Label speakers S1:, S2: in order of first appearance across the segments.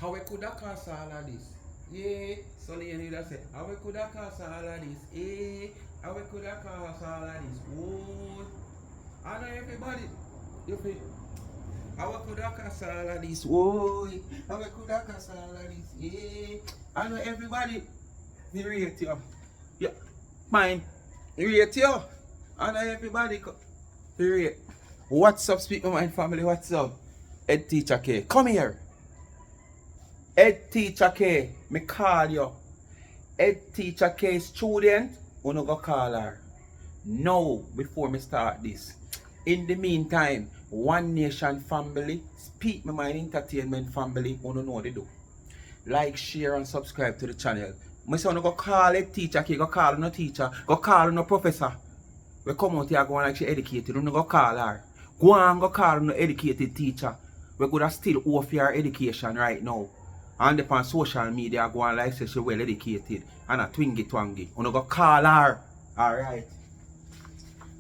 S1: How we could have cost all of this? Yeah, Sonny and you say, how we could have cost all of this? Yeah, how we could have cost all of this? Whoa. I know everybody. You feel? How we could have cost all of this? Whoa. How we could have cost all of this? Yeah. I know everybody. Me rate you. Yeah. Mine. Rate you. I know everybody. Rate. What's up, Speak My Mind family? What's up? Head Teacher K. Come here. Head Teacher K. Me call you. Head Teacher K student. You no go call her. No, before me start this. In the meantime, One Nation family, Speak My Mind Entertainment family, you know what they do. Like, share, and subscribe to the channel. My son go call Head Teacher K. Go call no teacher. Go call no professor. We come out here going like she educated. You no go call her. Go call no educated teacher. We could have still off your education right now. And upon social media going like say she well educated and a twingy twangy. You no go call her. Alright.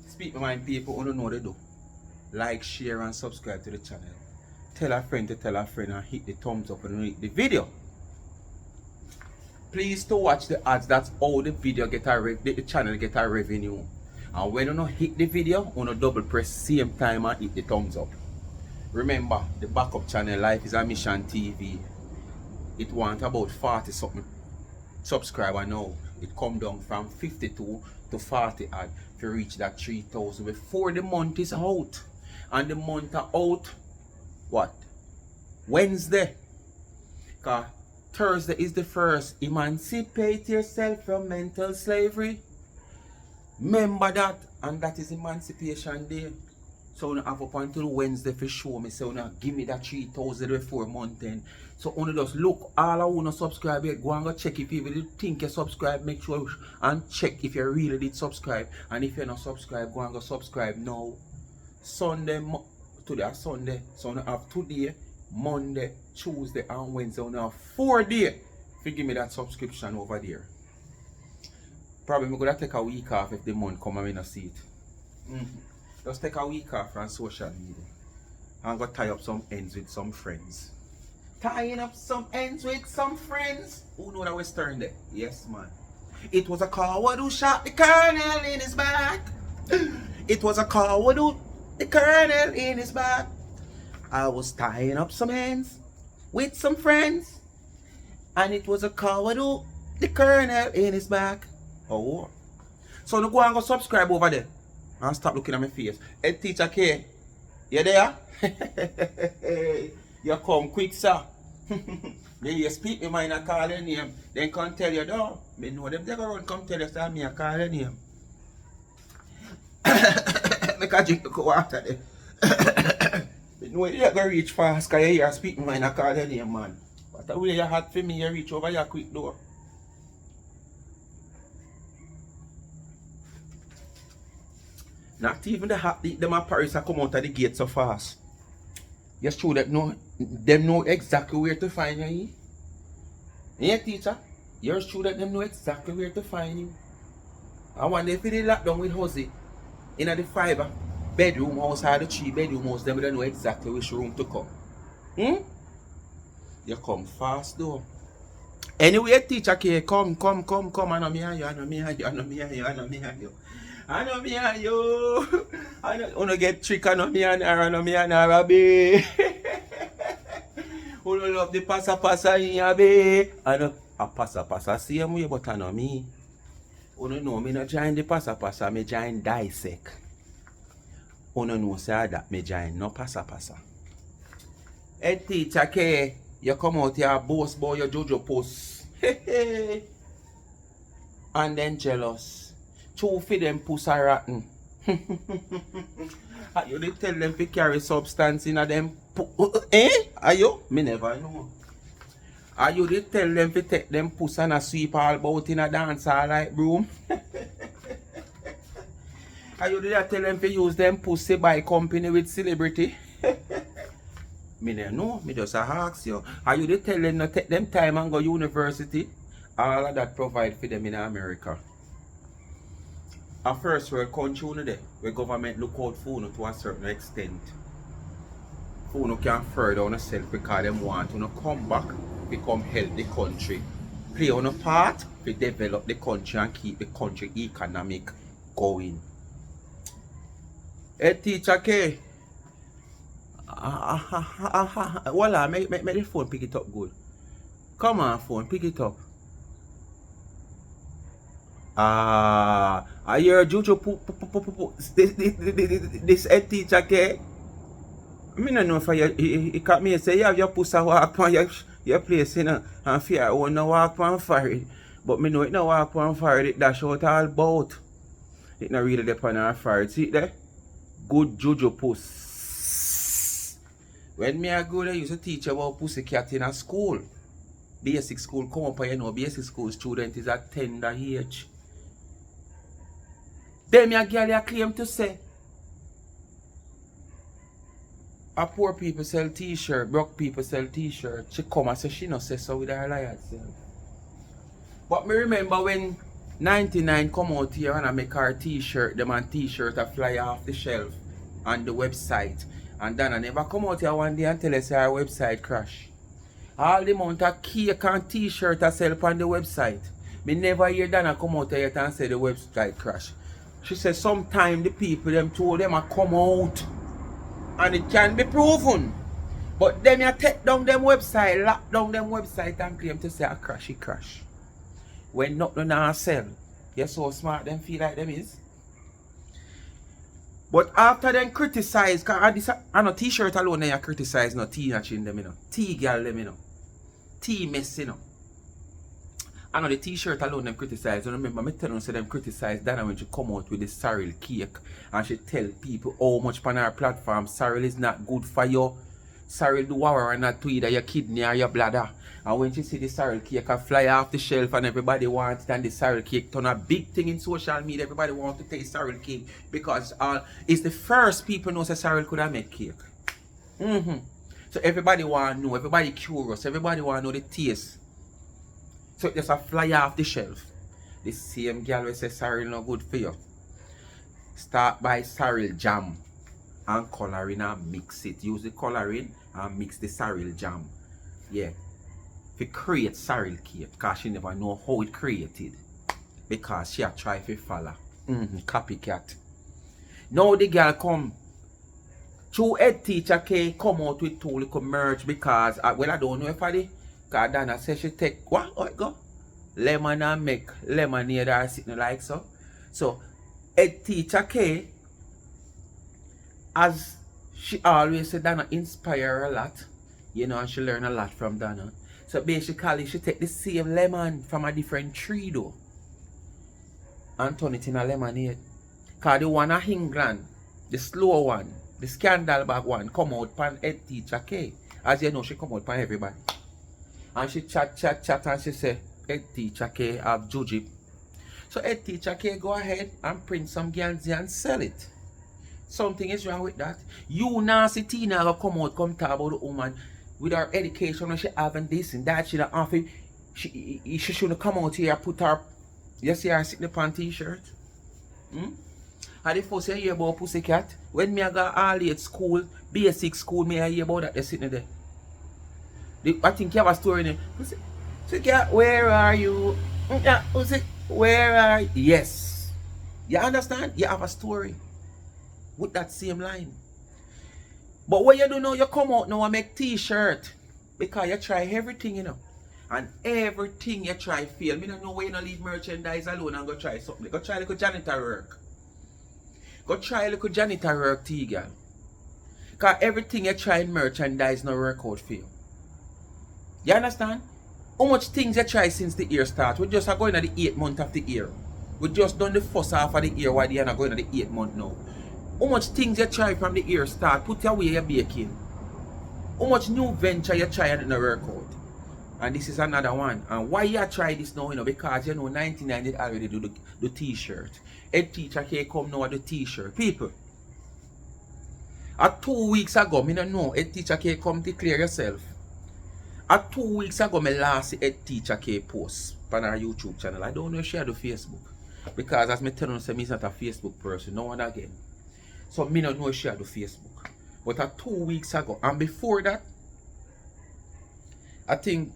S1: Speak My Mind people, you don't know what they do. Like, share, and subscribe to the channel. Tell a friend to tell a friend and hit the thumbs up and rate the video. Please to watch the ads. That's how the video get the channel get a revenue. And when you don't hit the video, you double press same time and hit the thumbs up. Remember, the backup channel Life is a Mission TV. It want about 40 something subscriber now. It come down from 52 to 40 ad to reach that 3,000 before the month is out. And the month are out what? Wednesday. Cause Thursday is the first. Emancipate yourself from mental slavery. Remember that, and that is Emancipation Day. So I have up until Wednesday for show me. So now give me that 3,000 before month end. So only just look, all I wanna subscribe yet. Go and go check if you really think you subscribe. Make sure and check if you really did subscribe. And if you're not subscribed, go and go subscribe now. Sunday, today is Sunday. So I have today, Monday, Tuesday, and Wednesday. I have 4 days. If you give me that subscription over there. Probably I'm gonna take a week off if the month come and I not see it. Just take a week off from social media. I'm gonna tie up some ends with some friends. Tying up some ends with some friends. Who know that Western there? Yes, man. It was a coward who shot the colonel in his back. It was a coward who the colonel in his back. I was tying up some ends with some friends. And it was a coward who the colonel in his back. Oh. So now go and go subscribe over there. And stop looking at my face. Head Teacher K, you there? You come quick, sir. Then you Speak My Mind and call your name. Then come tell you, no. Me know them, they go run come tell you, sir, me and call your name. Make a drink of water there. Me know you go reach fast, because you hear Speak My Mind and call your name, man. But the way you hot for me, you reach over your quick door. Not even the hot them at Paris come out of the gate so fast. Yes, true that them know exactly where to find you. Yeah, teacher. You're true that them know exactly where to find you. I wonder if they lock down with Jose in the 5 bedroom house or the 3 bedroom house, them don't know exactly which room to come. You come fast though. Anyway, Teacher K, come. I know me and you, I know me and you. I know me and you. I know you get trick, I know me and her, I know me and her, babe. You love the passa in your babe. I know a passa same way, but I know me. You know me not join the passa, me join dissect. You know say that me join no passa. Hey Teacher K, you come out here boast boy your Jojo post. And then jealous. Two for them pussy rotten. You they tell them to carry substance in a them Are you? Me never know. Are you they tell them to take them pussy and a sweep all about in a dance hall like broom? Are you they tell them to use them pussy by company with celebrity? Me never know. Me just ask you. Are you they tell them to take them time and go university? All of that provide for them in America. A first world country there, where government look out for you to a certain extent. You can further on yourself because them want you to come back become help the country. Play on a part to develop the country and keep the country economic going. Hey teacher K. Voila, make the phone pick it up good. Come on phone, pick it up. I hear Juju this head teacher K. I don't know if you cut me and say you have your pussy walk on your place, you know, and fear I want to walk on fire. But me know it no walk on fire, it dash out all about. It not really depend on fire. See it there? Good Juju puss. When me I go there, I used to teach about pussy cat in a school. Basic school come up and you know basic school student is at tender age. Then me a girl claim to say a poor people sell t-shirt, broke people sell t-shirt. She come and say she no say so with her liar self. But me remember when 99 come out here and I make her t-shirt, them and t-shirt a fly off the shelf on the website. And then I never come out here one day and tell us her website crash. All the amount of cake and t-shirt I sell on the website. Me never hear Dana come out here and say the website crash. She said sometime the people them told them I come out. And it can be proven. But them you take down them website, lock down them website and claim to say a crash, it crash. When nothing now sell. You're so smart them feel like them is. But after them criticize, cause I know t-shirt alone they criticize no teenage in them, you know. T-girl them, you know. T-mess, you know. I know the t-shirt alone them criticize. I remember me telling them criticize Dana when she come out with the sorrel cake and she tell people how much on her platform sorrel is not good for you. Sorrel do war and not to either your kidney or your bladder. And when she see the sorrel cake fly off the shelf and everybody wants it and the sorrel cake turn a big thing in social media, everybody wants to taste sorrel cake because it's the first people know that sorrel could have made cake. So everybody want to know, everybody curious, everybody want to know the taste. So it just a fly off the shelf. The same girl will say sorrel no good for you. Start by sorrel jam and coloring and mix it. Use the coloring and mix the sorrel jam. Yeah. To create sorrel cake because she never know how it created. Because she a try to follow. Copycat. Now the girl come. Two head teacher K come out with two little merge because well I don't know if I did. Because Dana said she take what go? Lemon and make lemonade or sitting like so. So head teacher K, as she always said, Dana inspire her a lot. You know, and she learn a lot from Dana. So basically she take the same lemon from a different tree though. And turn it in a lemonade. Because the one of England, the slow one, the scandal bag one, come out pan head teacher K. As you know, she come out pan everybody. And she chat and she say, head teacher K have jujip. So head teacher K go ahead and print some girls and sell it. Something is wrong with that. You Nancy Tina will come out, come talk about the woman with her education when she having this and that. She don't have it. She shouldn't come out here and put her, you see her sitting upon t-shirt. And the first you hear about Pussycat, when me I got all at school, basic school, me I hear about that they sitting there. I think you have a story in there. Pussycat, where are you? Where are you? Yes. You understand? You have a story with that same line. But what you do now, you come out now and make t-shirt. Because you try everything, you know. And everything you try fail. Me don't know why you don't leave merchandise alone and go try something. Go try like a janitor work. Go try like a janitor work, girl. Because everything you try in merchandise no work out for you. You understand? How much things you try since the year start? We just are going to the 8th month of the year. We just done the first half of the year while you're not going to the 8th month now. How much things you try from the year start? Put away your baking. How much new venture you try and it not work out? And this is another one. And why you try this now, you know, because you know 99 did already do the t-shirt. Head teacher can come now with the t-shirt. People. 2 weeks ago, me don't know, head teacher can come declare yourself. 2 weeks ago, my last head teacher can post on our YouTube channel. I don't know if she had the Facebook. Because as me telling you, I'm not a Facebook person. No one again. So me don't know if she had the Facebook. But 2 weeks ago, and before that, I think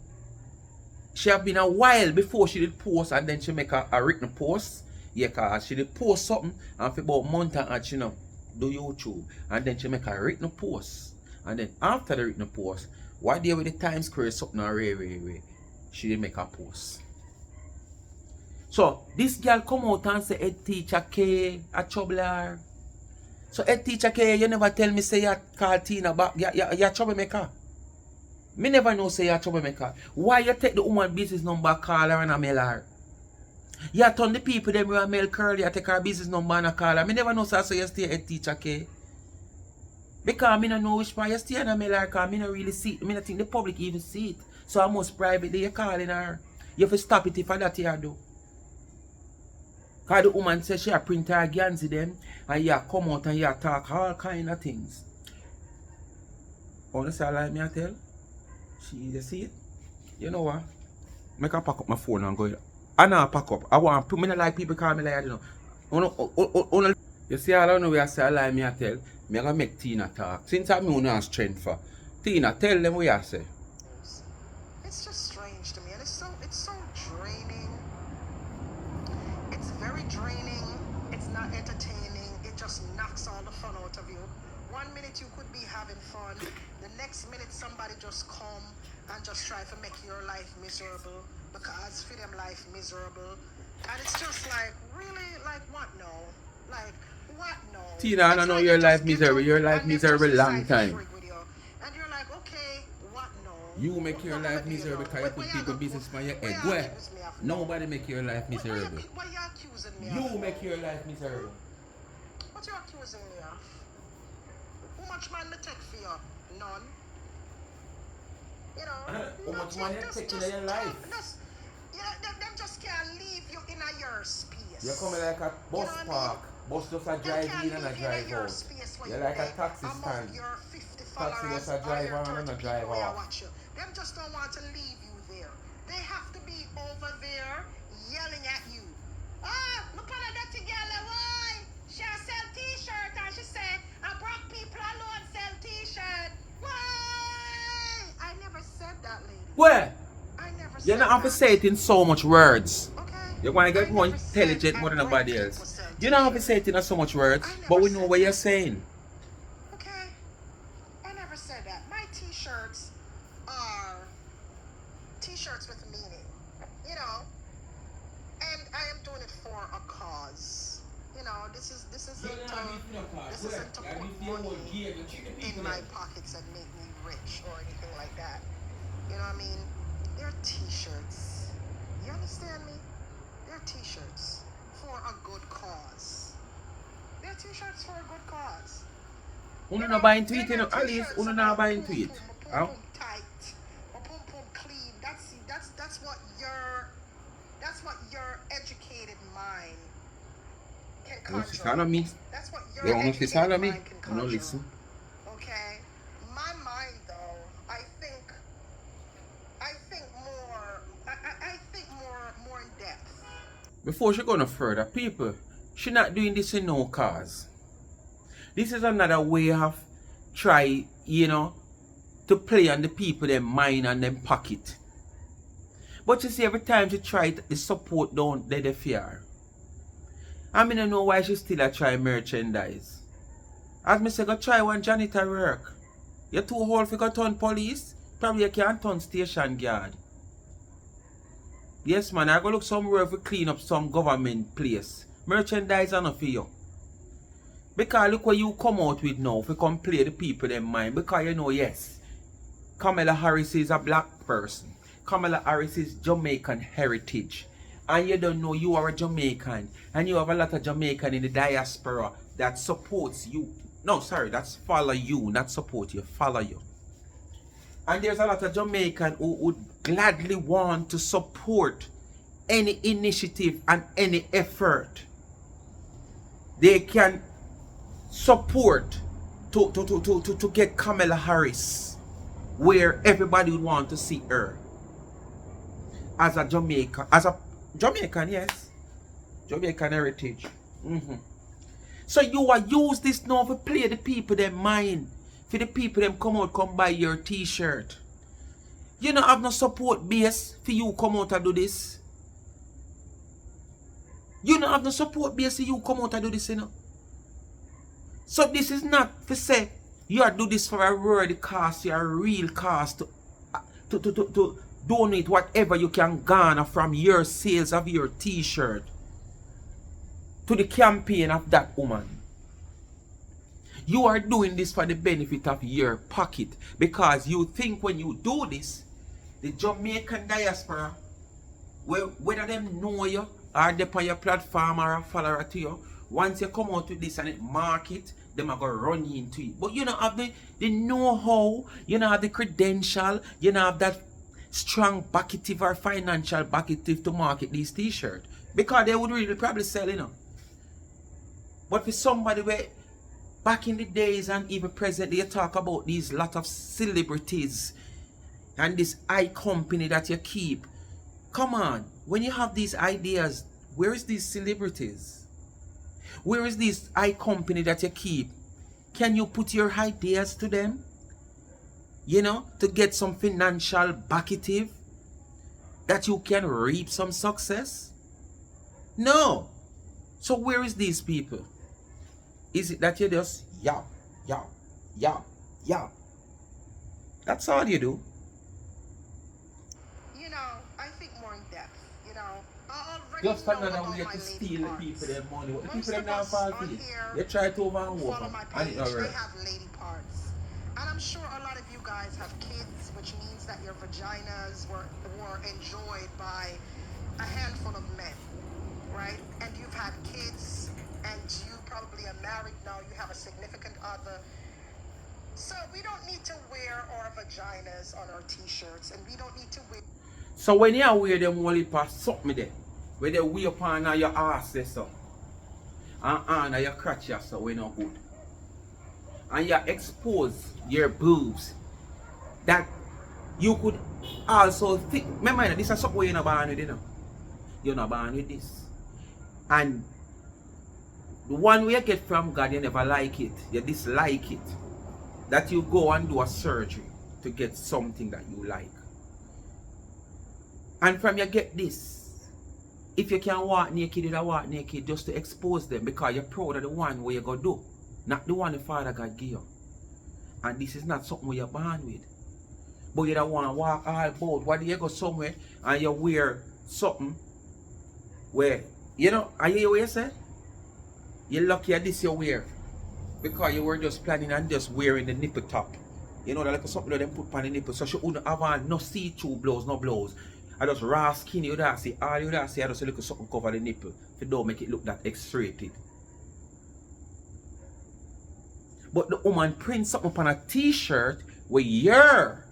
S1: she have been a while before she did post, and then she make a written post. Yeah, cause she did post something, and for about a month and she do YouTube, and then she make a written post, and then after the written post, one day with the Times Square something ray, she did make a post. So this girl come out and say head teacher K a trouble her. So head teacher K, you never tell me say you call Tina back, you troublemaker. Me never know say you're a troublemaker. Why you take the woman business number, call her and a mail her? You turn the people them with a mail curly, you take her business number and a call her. Me never know so you stay head teacher K. Because me no know which part you stay and a mail her, because me no really see it. Me no think the public even see it. So I must privately you calling her. You have to stop it if that you do. Because the woman says she a print her Ganzi them and you come out and you talk all kind of things. Honestly, I like me I tell. You see it? You know what? Make her pack up my phone and go. I know pack up. I want to. Me not like people call me like, you know. You see, all I know where I say I like me I tell. Me gonna make Tina talk. Since I'm on strength for Tina, tell them what I say.
S2: It's just strange to me, and it's so draining. It's very draining. It's not entertaining. It just knocks all the fun out of you. 1 minute you could be having fun. The next minute somebody just come and just try to make your life miserable because for them life miserable. And it's just like, really? Like what no? Like what no?
S1: Tina, I don't know your life miserable. Your life miserable long time.
S2: And you're like, okay, what no?
S1: You make your life miserable because you put people business on your head. Where? Nobody make your life miserable.
S2: What are you accusing me
S1: of? You
S2: of?
S1: make your life miserable.
S2: What are you accusing me of? How much man me take for you? None. You know,
S1: how much money you take in your life?
S2: Them just can't leave you in your space.
S1: You're coming like a bus park. Bus just a drive in and a drive out. You're like a taxi stand. Taxi just a drive on and a drive out.
S2: Them just don't want to leave you there. They have to be over there yelling at you. Ah, look at that girl, why? She sell t-shirt and she say, I brought people alone sell t-shirt. Why? I never said that, lady.
S1: Where?
S2: I never said
S1: You're not have to say it in so much words.
S2: Okay.
S1: You're going to get more intelligent more than nobody else. You don't have to say it in so much words, but we know what you're saying.
S2: Okay. I never said that. My t-shirts are t-shirts with meaning, you know, and I am doing it for a cause. You know, this isn't to put money in my pockets and make me rich or anything like that. You know what I mean? They're t-shirts. You understand me? They're t-shirts for a good cause. They're t-shirts for a good cause.
S1: Uno not buying tweet, you know, at least uno not buying tweet.
S2: Pum tight, or pum pum clean. That's what your educated mind can control. That's what your educated mind can control.
S1: Listen.
S2: Okay, my mind though, I think more in depth.
S1: Before she go no further, people, she not doing this in no cause. This is another way of try, you know, to play on the people them mind and them pocket. But you see, every time she try it, the support don't let the fear. I mean, I know why she still a try merchandise. As me say, go try one janitor work. You're too old for go turn police. Probably you can't turn station guard. Yes, man, I go look somewhere to clean up some government place. Merchandise are not for you. Because look what you come out with now, if you come play the people in mind. Because you know, yes, Kamala Harris is a black person. Kamala Harris is Jamaican heritage. And you don't know you are a Jamaican. And you have a lot of Jamaican in the diaspora that supports you. No, sorry, that's follow you, not support you, follow you. And there's a lot of Jamaican who would gladly want to support any initiative and any effort they can support to get Kamala Harris where everybody would want to see her. As a Jamaican, yes. Jamaican heritage. So you are use this now to play the people them mind. For the people them come out, come buy your t-shirt. You don't have no support base for you come out and do this. You don't have no support base for you come out and do this, you know. So this is not for say you are do this for a worthy cause, a real cause to donate whatever you can garner from your sales of your t-shirt to the campaign of that woman. You are doing this for the benefit of your pocket because you think when you do this, the Jamaican diaspora, whether them know you or they on your platform or a follower to you, once you come out with this and it market, them are going to run into it. But you don't have the know-how, you don't have the credential, you don't have that strong backative or financial backative to market these t-shirts. Because they would really probably sell, you know. But for somebody where back in the days and even presently you talk about these lot of celebrities and this eye company that you keep. Come on, when you have these ideas, where is these celebrities? Where is this eye company that you keep? Can you put your ideas to them? You know, to get some financial backative that you can reap some success? No. So where is these people? Is it that you just yap? That's all you do.
S2: You know, I think more in depth. You know, I already
S1: Just
S2: know
S1: another
S2: about
S1: way
S2: my
S1: to
S2: lady
S1: steal the
S2: parts.
S1: people their money. What the
S2: Most
S1: people them
S2: of
S1: now
S2: us
S1: fall
S2: on
S1: for it.
S2: here
S1: They try to over and
S2: follow
S1: over.
S2: my
S1: And
S2: page,
S1: it's not
S2: they
S1: right.
S2: have lady parts. And I'm sure a lot of you guys have kids, which means that your vaginas were enjoyed by a handful of men, right? And you've had kids, and you probably are married now, you have a significant other. So we don't need to wear our vaginas on our t-shirts, and we don't need to wear...
S1: So when you wear them whole heap of something there, where they wear upon your ass there, so, and on your crotch so we no good. And you expose your boobs that you could also think. Remember, this is something you're not born with, you know. You're not born with this. And the one way you get from God, you never like it. You dislike it. That you go and do a surgery to get something that you like. And from you get this, if you can walk naked, you walk naked just to expose them because you're proud of the one where you go do. Not the one the Father God give you. And this is not something you're born with. But you don't want to walk all about. Why do you go somewhere and you wear something where, you know, are you hear what you say? You're lucky at this you wear. Because you were just planning on just wearing the nipple top. You know, that like something that them put on the nipple. So she wouldn't have on no see-through blouse, no blouse. I just raw skin, you don't see. All you don't see, I just look at something cover the nipple. If you don't make it look that X-rated. But the woman print something upon a t-shirt where you're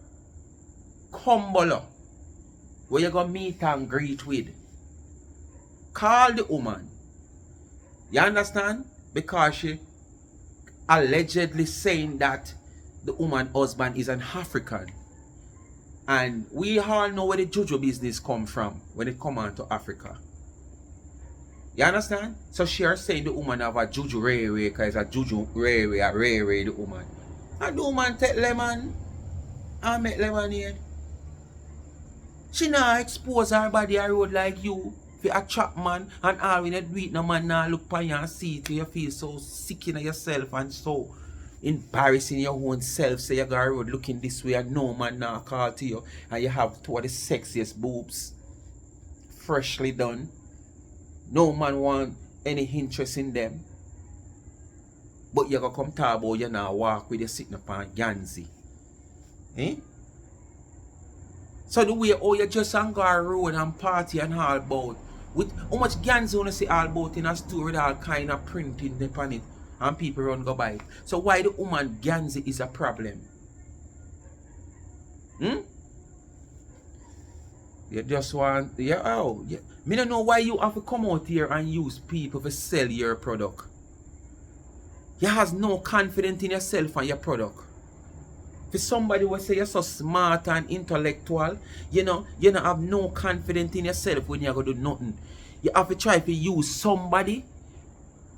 S1: Kumbolo, where you go meet and greet with. Call the woman. You understand? Because she allegedly saying that the woman husband is an African. And we all know where the juju business come from when it come on to Africa. You understand? So she are saying the woman have a juju rare because a juju rare the woman. And the woman take lemon and make lemonade. She not expose her body a road like you for a trap man and all when you do it no man now look upon you and see it you feel so sick in yourself and so embarrassing your own self. Say you go a road looking this way and no man now call to you and you have two of the sexiest boobs freshly done. No man want any interest in them. But you gonna come talk about you now walk with you sitting upon Ganzi. Eh? So the way oh you just and go road and party and all about. With how much Ganzi wanna see all about in a store with all kind of printing upon it and people run go buy it. So why the woman Ganzi is a problem? You just want, yeah, oh, yeah. Me don't know why you have to come out here and use people to sell your product. You have no confidence in yourself and your product. For somebody who say you're so smart and intellectual, you don't have no confidence in yourself when you're going to do nothing. You have to try to use somebody.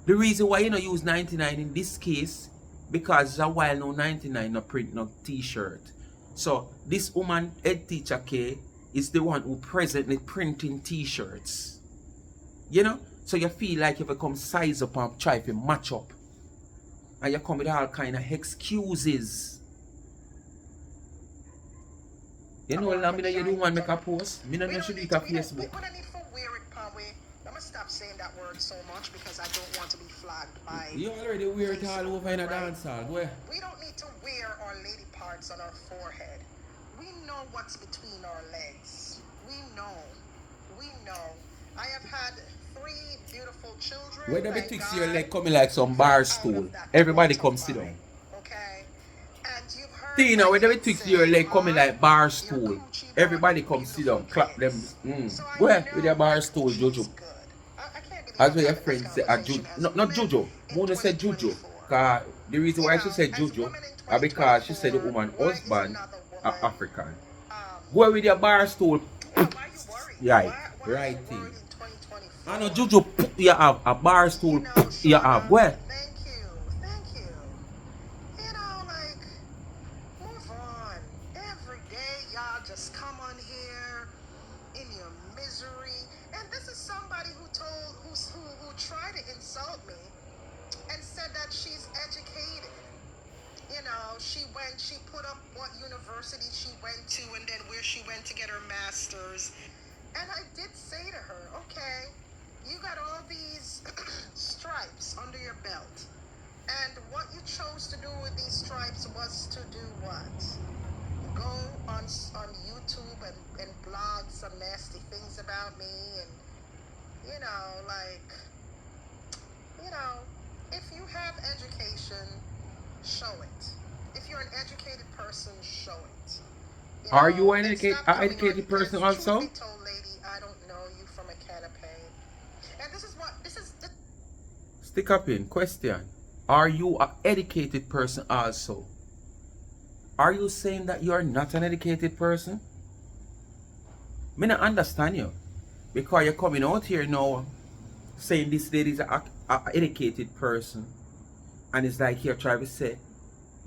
S1: The reason why you don't use 99 in this case, because it's a while now 99 no print no t-shirt. So this woman, head teacher K, is the one who presently printing t-shirts. You know? So you feel like you become size up and try to match up. And you come with all kind of excuses. You know, I mean, you don't want to make a post. Me no should do it on Facebook.
S2: We don't need to wear it, Palmy. I'm going to stop saying that word so much because I don't want to be flagged by...
S1: You already wear it all over in a dance hall. Where?
S2: We don't need to wear our lady parts on our forehead. We know what's between our legs. We know. We know. I have had 3 beautiful children.
S1: Whether betwixt your leg coming like some bar stool, everybody come sit down.
S2: Okay? And you've heard
S1: Tina, whether betwixt your leg coming like bar stool, everybody come sit down, clap them. Go ahead with your bar stool, Jojo. As what your friend said, not Jojo. Mona said Jojo. Cause the reason why she said Jojo is because she said the woman husband are African. Go with your bar stool. Right thing. I know Jojo, you have a bar stool, you have where?
S2: Thank you. You know, like, move on. Every day, y'all just come on here in your misery. And this is somebody who tried to insult me and said that she's educated. You know, she put up what university she went to and then where she went to get her master's. And I did say to her, okay, you got all these stripes under your belt. And what you chose to do with these stripes was to do what? Go on YouTube and blog some nasty things about me and, you know, like, you know, if you have education, show it. If you're an educated person, show it.
S1: Are you an educated person also?
S2: Truth be told, lady, I don't know you from a can of paint. And this is.
S1: Stick up in question. Are you an educated person also? Are you saying that you are not an educated person? Me not understand you. Because you're coming out here now saying this lady is an educated person. And it's like you're trying to say,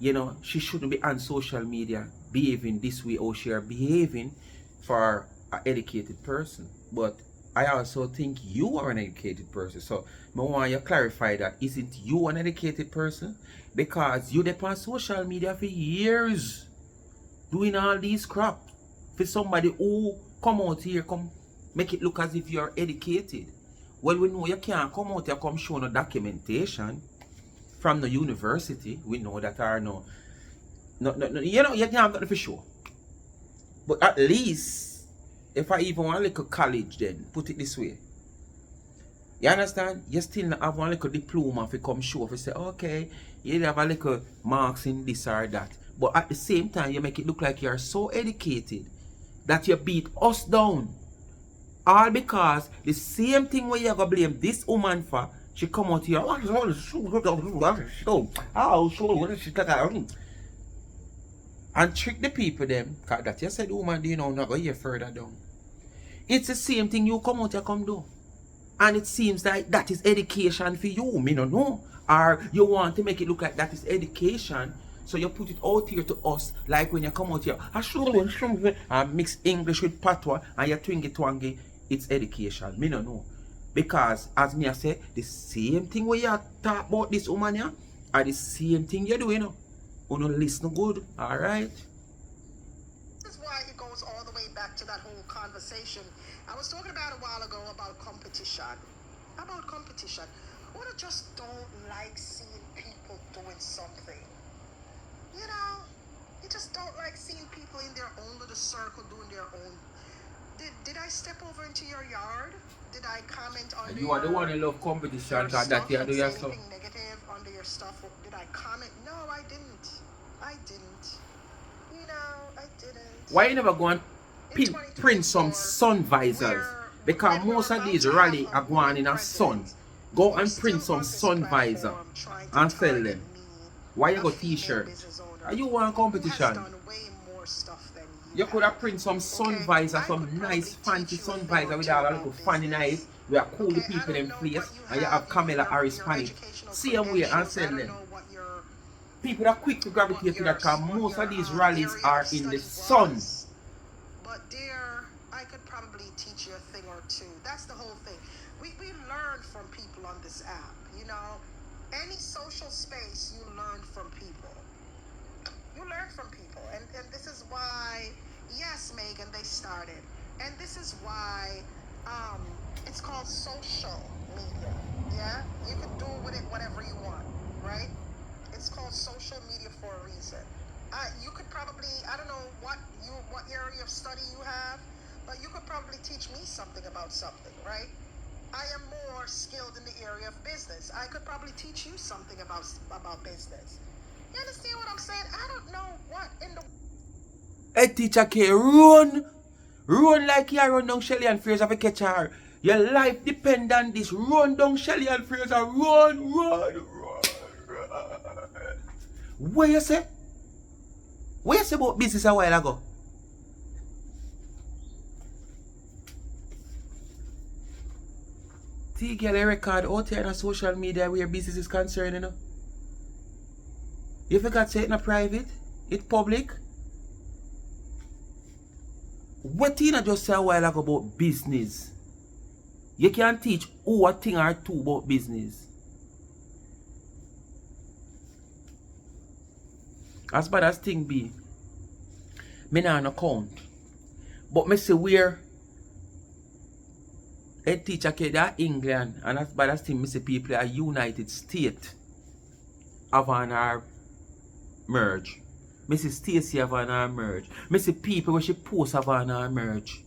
S1: you know, she shouldn't be on social media behaving this way or she are behaving for an educated person. But I also think you are an educated person. So I want you to clarify that. Isn't you an educated person? Because you depend on social media for years doing all these crap. For somebody who come out here, come make it look as if you're educated. Well, we know you can't come out here, come show no documentation from the university. We know that are no, you know, you can't get it for sure. But at least, if I even want a little college, then put it this way. You understand? You still have one little diploma if you come show, if you say, okay, you have a little marks in this or that. But at the same time, you make it look like you're so educated that you beat us down. All because the same thing where you're going to blame this woman for, she come out here, and trick the people them, because that you said woman, you know, not go here further down. It's the same thing you come out here come do. And it seems like that is education for you, me no know. Or you want to make it look like that is education, so you put it out here to us, like when you come out here, and mix English with patois, and you twingy twangy, it's education, me no know. Because, as me I say, the same thing where you talk about this woman here, are the same thing you do, you know. You don't listen good, alright?
S2: This is why it goes all the way back to that whole conversation. I was talking about a while ago about competition. I just don't like seeing people doing something. You know, you just don't like seeing people in their own little circle doing their own. Did I step over into your yard? Did I comment on
S1: you are the one who love competition, because that you do yourself.
S2: Something negative under your stuff? Did I comment? No, I didn't. You know, I didn't.
S1: Why you never go and print some sun visors? Because most of these rally are going in a sun. Go and print some sun visor and sell them. Why you got t-shirt? Are you want competition? You could have print some sun visor, some nice fancy sun visor with all a little funny nice. We are cool the people in place, and you have Kamala Harris Spanish. See them way and sell them. people are quick to gravitate to that because most of these rallies are in the sun.
S2: But there, I could probably teach you a thing or two. That's the whole thing. We learn from people on this app. You know, any social space, you learn from people. You learn from people, and this is why, yes, Megan, they started, and this is why it's called social media. Yeah, you can do with it whatever you want, right? It's called social media for a reason. You could probably, I don't know what area of study you have, but you could probably teach me something about something, right? I am more skilled in the area of business. I could probably teach you something about business. You understand what I'm saying? I don't know what in the...
S1: Hey, Teacher K, run like you run down Shelly and Fraser to catch her. Your life depend on this. Run down Shelly and Fraser. Run. What you say? What you say about business a while ago? T-girl, a record out here on social media where business is concerned, you know? You forgot to say it in private? It's public? What Tina just said a while ago about business? You can teach who a thing or two about business. As bad as thing be, me nah no count. But me say where a teacher ke that England, and as bad as thing, me say people are United States have an our merge. Me say Stacey have an our merge. Me say people where she post have an our merge.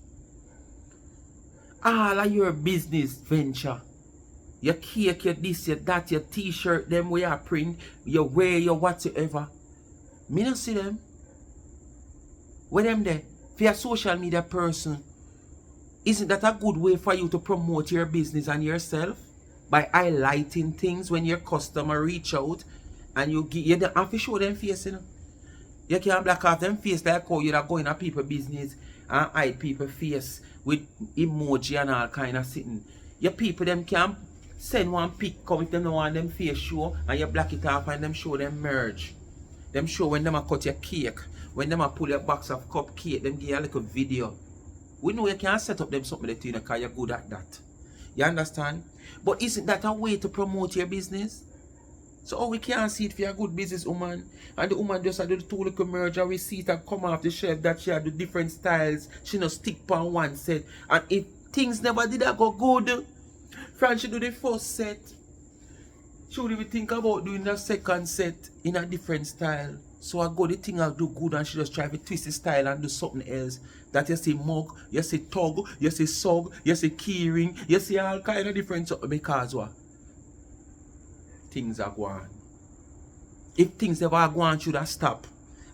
S1: All of your business venture, your cake, your this, your that, your t-shirt, them where you print, your wear, your whatsoever. Me not see them. Where them there? For a social media person, isn't that a good way for you to promote your business and yourself? By highlighting things when your customer reach out and you don't have to show them face, you know. You can't black off them face like how you're going to people business and hide people face with emoji and all kind of sitting. Your people them can send one pic come if them don't want them face show and you black it off and them show them merge. Them show when them a cut your cake, when them a pull your box of cupcake, them give you a little video. We know you can't set up them something that you know because you're good at that. You understand? But isn't that a way to promote your business? So we can't see it for a good business woman. And the woman just do the two little merge and we see it and come off the shelf that she had the different styles. She no stick on one set. And if things never did go good, Fran she do the first set. She would even think about doing the second set in a different style. So I go the thing I'll do good and she just try to twist the style and do something else. That you see mug, you see tug, you see sug, you see keyring, you see all kind of different stuff because what? Things are going. If things ever go on, should have stop.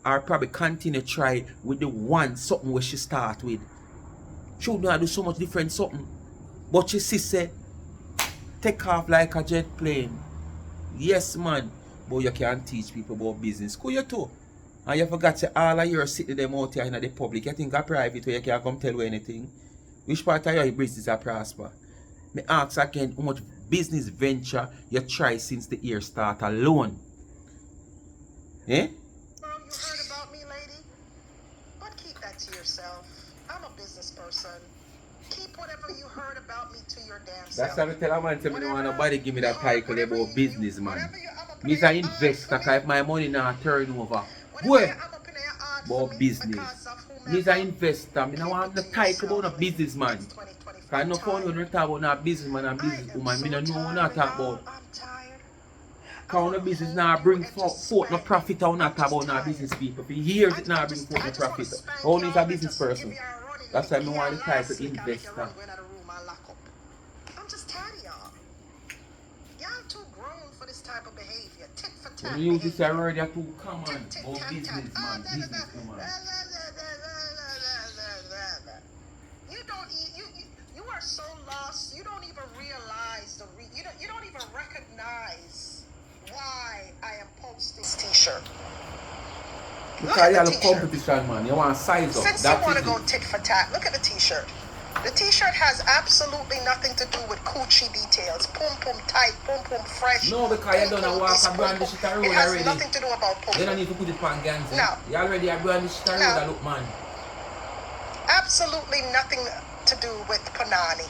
S1: Or probably continue try with the one something where she start with. She would not do so much different something. But she say take off like a jet plane. Yes, man. But you can't teach people about business. Could you too? And you forgot to all of your city them out here in the public. You think a private where you can't come tell you anything. Which part of your business are prosper? Me ask again how much business venture you try since the year start alone. Eh?
S2: You heard about me, lady? But keep that to yourself. I'm a business person. Keep whatever you heard about me to your damn self.
S1: That's how I tell a man to me don't want nobody give me that title about business, man. Me's an investor, cause if my money not turn over. Boy, about business. Me's an investor, me don't want the title about a businessman. Cause no fun when we talk about no businessman and businesswoman, me don't know what I talk about. Cause no business now bring forth no profit, I not talk about no business people. For years it now bring forth no profit. Only is a business person. That's why I want the title investor.
S2: I'm just tired of y'all. Y'all too grown for this type of behavior. Tit for tat.
S1: When you use this word, you're too common. Oh, businessman, businesswoman.
S2: You are so lost. You don't even realize you don't even recognize why I am posting this t-shirt.
S1: Because you have a competition, man. You want to size up.
S2: Since you want to go tit for tat, look at the t-shirt. The t-shirt has absolutely nothing to do with coochie details. Pum pum tight, pum pum fresh.
S3: No, because you don't know what a brand shit a road
S2: It has
S3: already.
S2: nothing to do about pum
S3: You don't
S2: pum.
S3: need to put it on Ganzi.
S2: No.
S3: You already a brand shit a road
S2: No.
S3: a look, man.
S2: Absolutely nothing to do with Panani.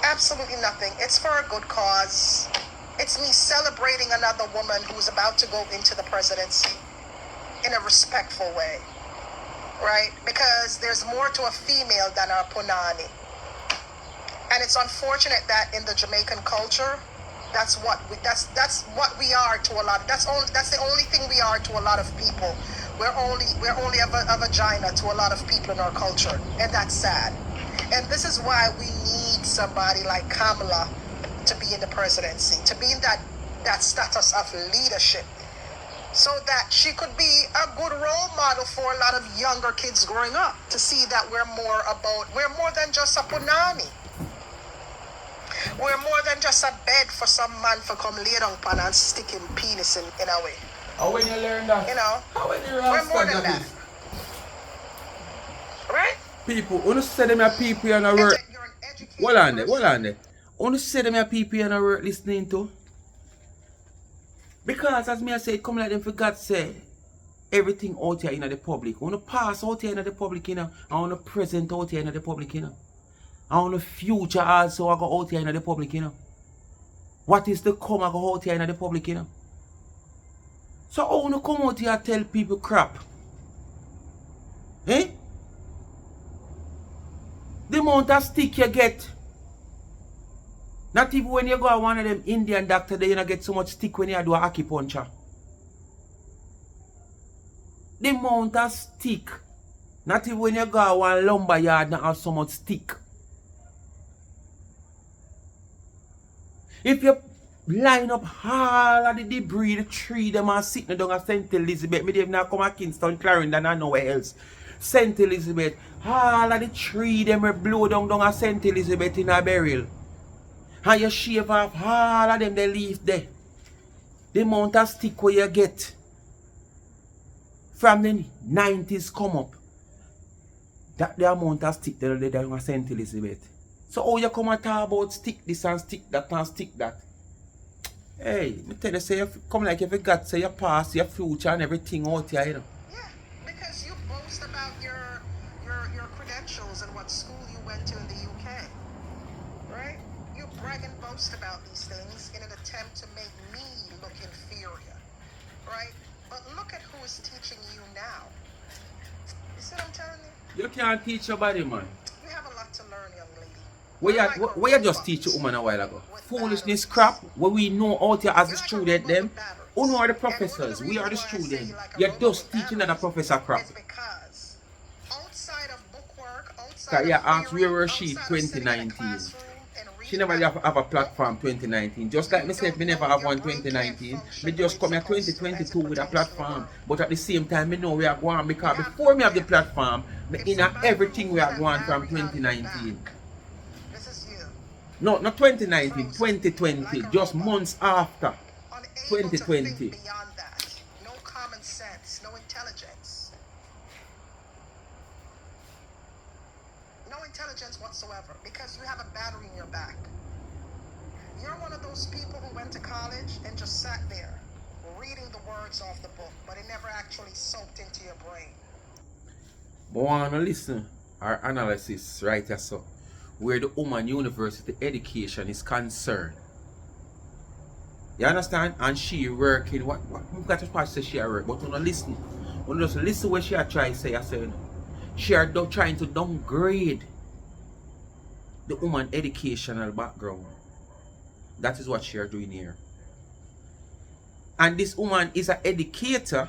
S2: Absolutely nothing. It's for a good cause. It's me celebrating another woman who's about to go into the presidency in a respectful way. Right? Because there's more to a female than our Punani. And it's unfortunate that in the Jamaican culture, that's what what we are to a lot. That's the only thing we are to a lot of people. We're only a vagina to a lot of people in our culture, and that's sad. And this is why we need somebody like Kamala to be in the presidency, to be in that status of leadership, so that she could be a good role model for a lot of younger kids growing up, to see that we're more than just a punani. We're more than just a bed for some man for come lay down pan and stick him penis in a way.
S3: How when you learn that?
S2: You know?
S3: How when you
S2: We're more
S3: understand
S2: than
S3: that?
S2: that. Right?
S1: People, when you say them a people you no work.
S2: You're an educated
S1: Hold on there,
S2: person.
S1: hold on there. When you say them a people you no work listening to. Because as me I say, come like them for God say, everything out here in the public. I want to pass out here in the public, you know. I want to present out here in the public, you know. I want the future also I go out here in the public, you know. What is to come I go out here in the public, you know. So I want to come out here and tell people crap. Eh? The amount of stick you get. Not even when you go to one of them Indian doctors, they you not get so much stick when you do a acupuncture. The amount of stick. Not even when you go to one lumber yard, not have so much stick. If you line up all of the debris, the tree, them are sitting down at St. Elizabeth, me they now come at Kingston, Clarendon and nowhere else. St. Elizabeth, all of the tree, them will blow down at St. Elizabeth in a burial. And you shave off all of them, they leave there. The amount of stick where you get from the 90s come up. That the amount of stick that they down at St. Elizabeth. So how you come and talk about stick this and stick that and stick that? Hey, me tell you, say you come like if you got say your past, your future and everything out here, you know.
S2: Yeah, because you boast about your credentials and what school you went to in the UK, right? You brag and boast about these things in an attempt to make me look inferior, right? But look at who is teaching you now. You see what I'm telling you?
S1: You can't teach your body, man.
S2: You have a lot to learn, young lady.
S1: Where you just teach a woman a while ago? Foolishness crap, where we know out here as the student them. Who are the professors? We are the students. You're just teaching that a professor crap.
S2: It's because outside of bookwork,
S1: Cause
S2: outside
S1: you
S2: of
S1: asked
S2: theory,
S1: where was she
S2: outside of sitting in a
S1: 2019?
S2: classroom and
S1: She
S2: reading
S1: never
S2: about
S1: have a platform 2019. Just like myself, me never have one 2019. Me just come here 2022 with a platform. But at the same time, me know we are going because before me have the platform, me in everything we are going from 2019.
S2: This is you.
S1: No, not 2019, 2020. Just months after.
S2: Unable to
S1: 2020.
S2: think beyond that. No common sense, no intelligence. No intelligence whatsoever, because you have a battery in your back. You're one of those people who went to college and just sat there reading the words off the book, but it never actually soaked into your brain.
S1: But wanna listen our analysis right here, so where the Woman University education is concerned. You understand? And she working what you got to part say she work, but when you listen. When you just listen what she try to say, I say she are trying to downgrade the woman educational background. That is what she are doing here. And this woman is an educator.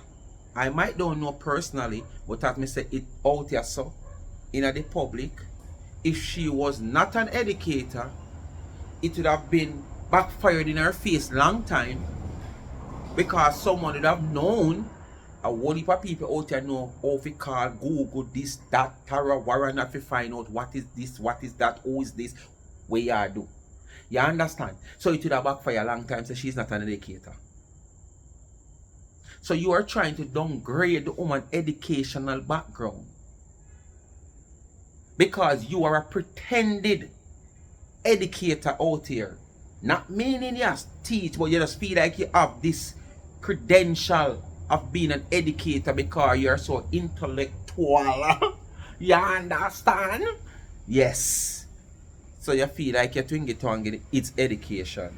S1: I might don't know personally, but as me say it out here so in the public. If she was not an educator, it would have been backfired in her face long time, because someone would have known. A whole heap of people out there know how to call, Google this, that, Tara Warren, not to find out what is this, what is that, who is this, where you do. You understand? So it would have backfired a long time, so she's not an educator. So you are trying to downgrade the woman educational background. Because you are a pretended educator out here. Not meaning you teach, but you just feel like you have this credential of being an educator because you're so intellectual. You understand? Yes. So you feel like you're doing it on it's education.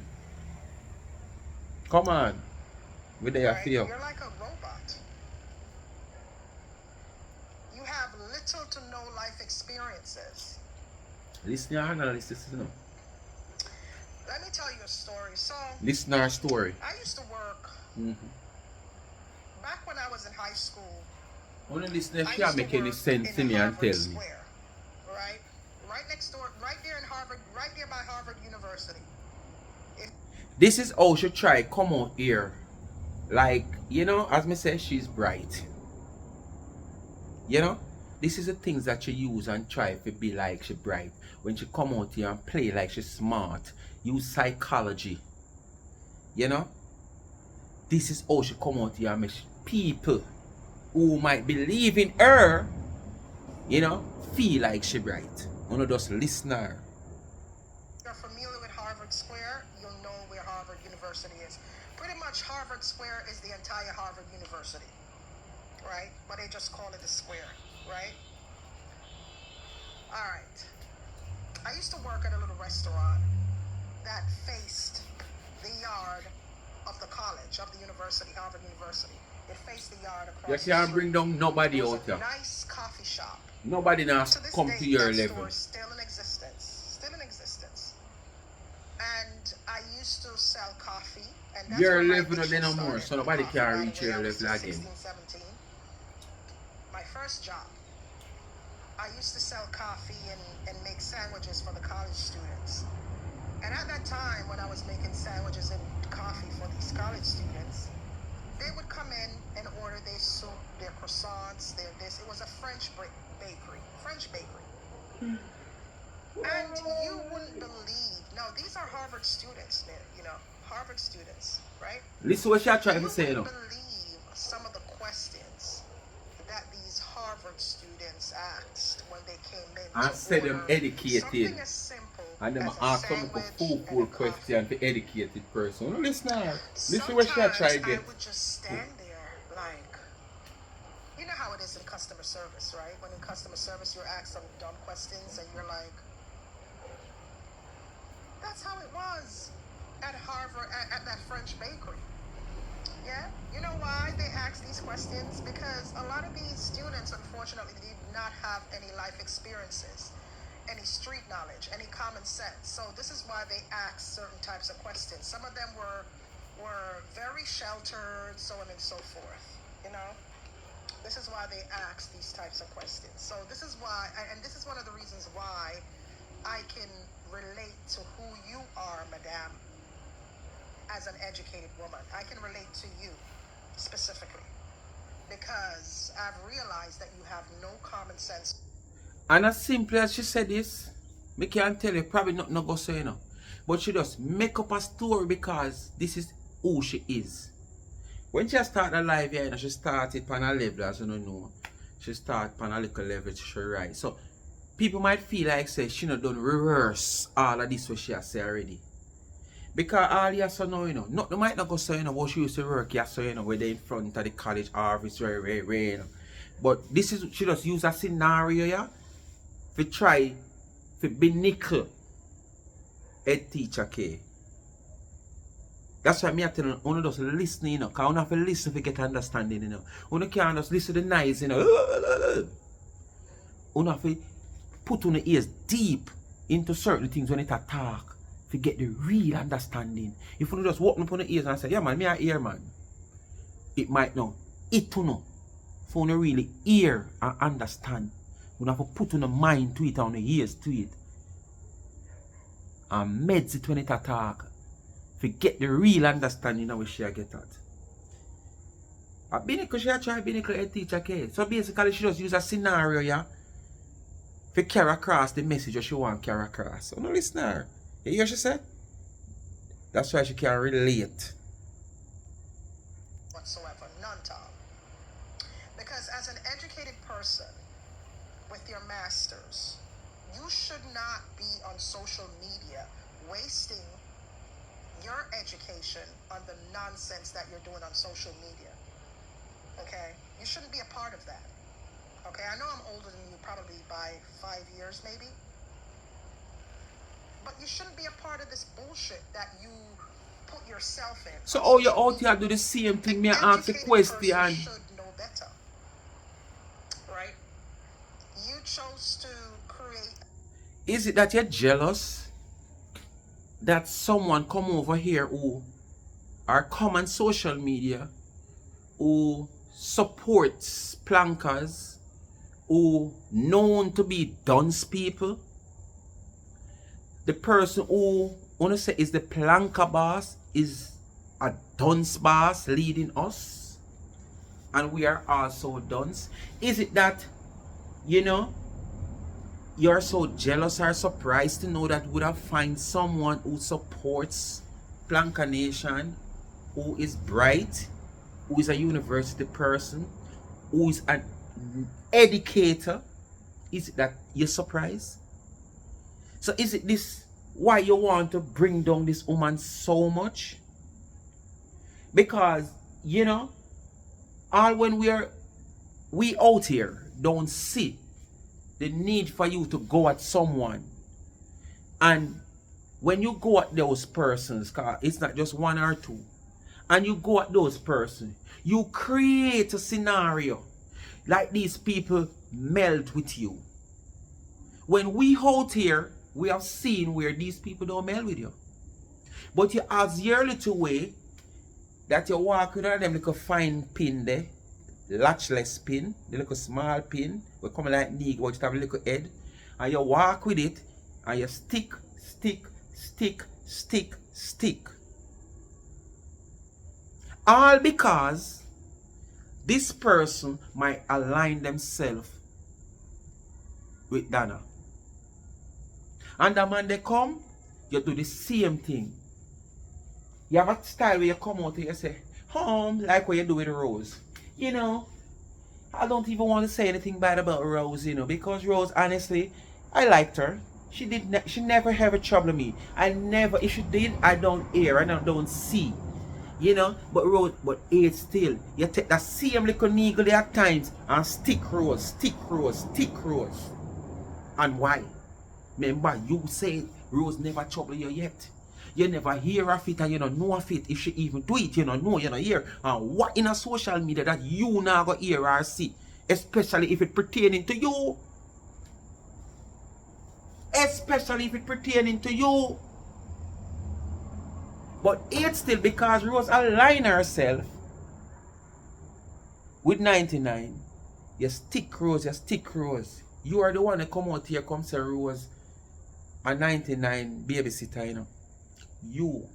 S1: Come on. Where do you
S2: Right?
S1: feel?
S2: You're like a robot. You have little to no life experiences.
S1: Listen, I'm gonna listen.
S2: Let me tell you a story. So,
S1: Listen our story.
S2: I used to work back when I was in high school.
S1: Only listen if
S2: I
S1: you
S2: used to
S1: make any
S2: work
S1: sense to
S2: in
S1: me and
S2: Harvard
S1: tell me.
S2: Square, right? Right next door, right there in Harvard, right there by Harvard University.
S1: This is how she try come out here. Like, you know, as me say, she's bright. You know? This is the things that she use and try to be like she bright. When she come out here and play like she's smart. Use psychology. You know? This is how she come out here and make people who might believe in her, you know, feel like she bright. You know, just listen to her.
S2: If you're familiar with Harvard Square, you'll know where Harvard University is. Pretty much Harvard Square is the entire Harvard University, right? But they just call it the square, right? All right. I used to work at a little restaurant that faced the yard of the college, of the university, Harvard University. It faced the yard across
S1: You
S2: the
S1: can't
S2: street.
S1: bring down nobody
S2: It was
S1: out
S2: a
S1: here.
S2: nice coffee shop.
S1: Nobody now
S2: To this
S1: come
S2: day,
S1: to your
S2: that
S1: level.
S2: store is still in existence. Still in existence. And I used to sell coffee. And that's
S1: Your
S2: where my
S1: level no
S2: addiction
S1: no more,
S2: started
S1: so
S2: with
S1: nobody
S2: coffee.
S1: can
S2: By the
S1: reach
S2: way,
S1: your
S2: I was
S1: level
S2: 16,
S1: again.
S2: 17. My first job. I used to sell coffee and make sandwiches for the college students. And at that time, when I was making sandwiches and coffee for these college students, they would come in and order their soup, their croissants, their this. It was a French bakery. And you wouldn't believe. No, these are Harvard students, you know, Harvard students, right?
S1: Listen what she trying to
S2: You
S1: say, you
S2: wouldn't
S1: know.
S2: believe some of the questions that these Harvard students asked when they came in.
S1: I
S2: to
S1: said them
S2: order
S1: educated.
S2: something as simple
S1: And them
S2: as a
S1: ask some
S2: sandwich
S1: full
S2: and a coffee.
S1: question for educated person. No, listen to her. Listen what she try to
S2: Sometimes
S1: get.
S2: I would just stand there like, you know how it is in customer service, right? When in customer service you're asked some dumb questions and you're like, that's how it was at Harvard, at that French bakery. Yeah? You know why they ask these questions? Because a lot of these students, unfortunately, did not have any life experiences, any street knowledge, any common sense. So this is why they ask certain types of questions. Some of them were very sheltered, so on and so forth, you know? This is why they ask these types of questions. So this is why, and this is one of the reasons why I can relate to who you are, madame, as an educated woman. I can relate to you specifically because I've realized that you have no common sense.
S1: And as simple as she said this, me can't tell you, probably not no go say, you know. But she just make up a story because this is who she is. When she started live here, you know, she started on a level, as you know. She started on a little level she right. So people might feel like say she not done reverse all of this what she has said already. Because all you so know, you know, they might not go say, you know, what she used to work here, so you know, where they in front of the college office, very, you know. But this is, she just use a scenario, yeah, to try to be nickel head teacher K. That's why me I tell you, just listen, you know, because you have to listen to get understanding, you know. You can't just listen to the noise, you know. You have to put on the ears deep into certain things when it talk to get the real understanding. If you just walk up on the ears and say, yeah man, me I hear man, it might know. It to know. For you really hear and understand. You have to put on the mind to it and the ears to it. And meds it when it talk. To get the real understanding of what she get at. A Binico, she try Binico head teacher K. So basically she just use a scenario, yeah, to carry across the message that she want to carry across. So no listen to her. You hear what she said? That's why she can relate.
S2: Whatsoever, none, Tom. Because as an educated person with with your masters. You should not be on social media wasting your education on the nonsense that you're doing on social media. Okay? You shouldn't be a part of that. Okay? I know I'm older than you, probably by 5 years maybe. But you shouldn't be a part of this bullshit that you put yourself in.
S1: So all you out here do the same thing, me ask the question.
S2: Should know better. Right? You chose to create.
S1: Is it that you're jealous that someone come over here who are come on social media, who supports plankers, who known to be dunce people? The person who wanna say is the planker boss is a dunce boss leading us, and we are also dunce. Is it that, you know, you're so jealous or surprised to know that would have find someone who supports Planker Nation, who is bright, who is a university person, who is an educator? Is it that you're surprised? So is it this why you want to bring down this woman so much? Because, you know, all when we out here don't see the need for you to go at someone. And when you go at those persons, cause it's not just one or two, and you go at those persons, you create a scenario like these people melt with you. When we out here, we have seen where these people don't melt with you. But you have your little way that you walk with them little fine pin there, latchless pin, the little small pin, we come like Negro, but you have a little head, and you walk with it, and you stick. All because this person might align themselves with Dana. And the man they come, you do the same thing. You have a style where you come out and you say, like what you do with Rose. You know, I don't even want to say anything bad about Rose, you know, because Rose, honestly, I liked her. She never ever troubled me. If she did, I don't hear and I don't see. You know, but Rose, but it's still, you take that same little needle at times and stick Rose. And why? Remember, you said Rose never trouble you yet. You never hear of it and you don't know of it. If she even do it, you don't know, you don't hear. And what in a social media that you now go hear or see? Especially if it pertaining to you. Especially if it pertaining to you. But it's still because Rose aligned herself with 99. You stick Rose. You are the one that come out here, come say Rose a 99 babysitter, you know. You.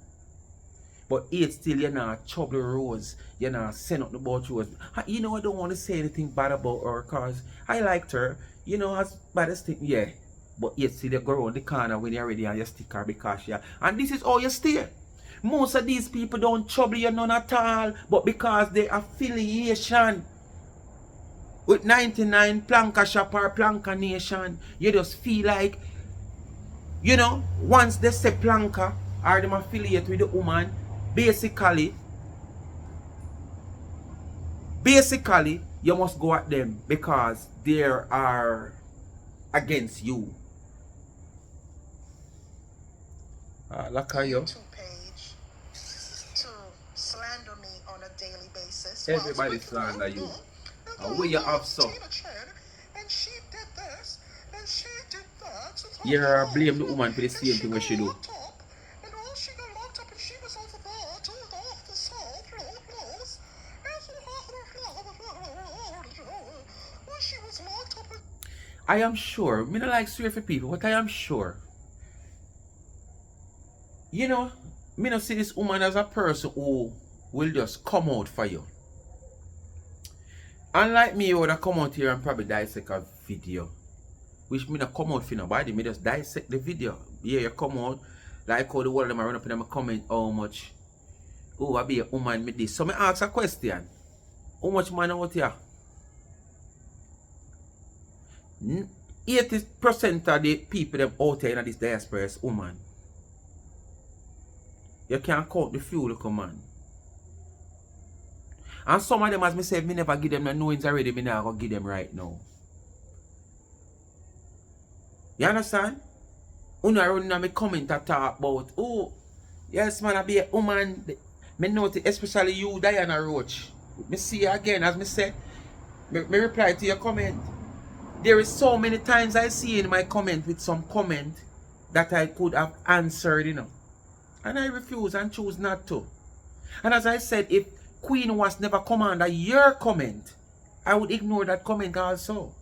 S1: But it's still you're not trouble Rose. You're not saying nothing about Rose. You know, I don't want to say anything bad about her because I liked her. You know, as bad as thing, yeah. But yet still you go around the corner when you're ready and you stick her because yeah. And this is how you stay. Most of these people don't trouble you none at all, but because they affiliation with 99 Planker Shop or Planker Nation, you just feel like, you know, once they say Planker or them affiliate with the woman, basically you must go at them because they are against you. Like you.
S2: Page to slander me on a daily basis.
S1: Everybody slander you. And where you have so.
S2: And she did this, and she did that.
S1: You blame the woman for the same thing what she do.
S2: And all she got locked up and she was over there told off the soul close. When she was locked up.
S1: I am sure, me not like swear for people, but I am sure. You know, me not see this woman as a person who will just come out for you. Unlike me, you would have come out here and probably dissect a video. Which me not come out for nobody, me just dissect the video. Yeah, you come out, like how the world them run up in them comment how much. Oh, I be a woman with this. So me ask a question. How much man out here? 80% of the people them out there in this diaspora is woman. You can't count the few look man. And some of them, as me say, me never give them the knowings already, me never go give them right now. You understand? Una run on me comment to talk about, oh, yes man, I be a woman. Me notice, especially you, Diana Roach. Me see you again, as me say, me reply to your comment. There is so many times I see in my comment with some comment that I could have answered, you know. And I refuse and choose not to. And as I said, if Queen was never come under your comment, I would ignore that comment also.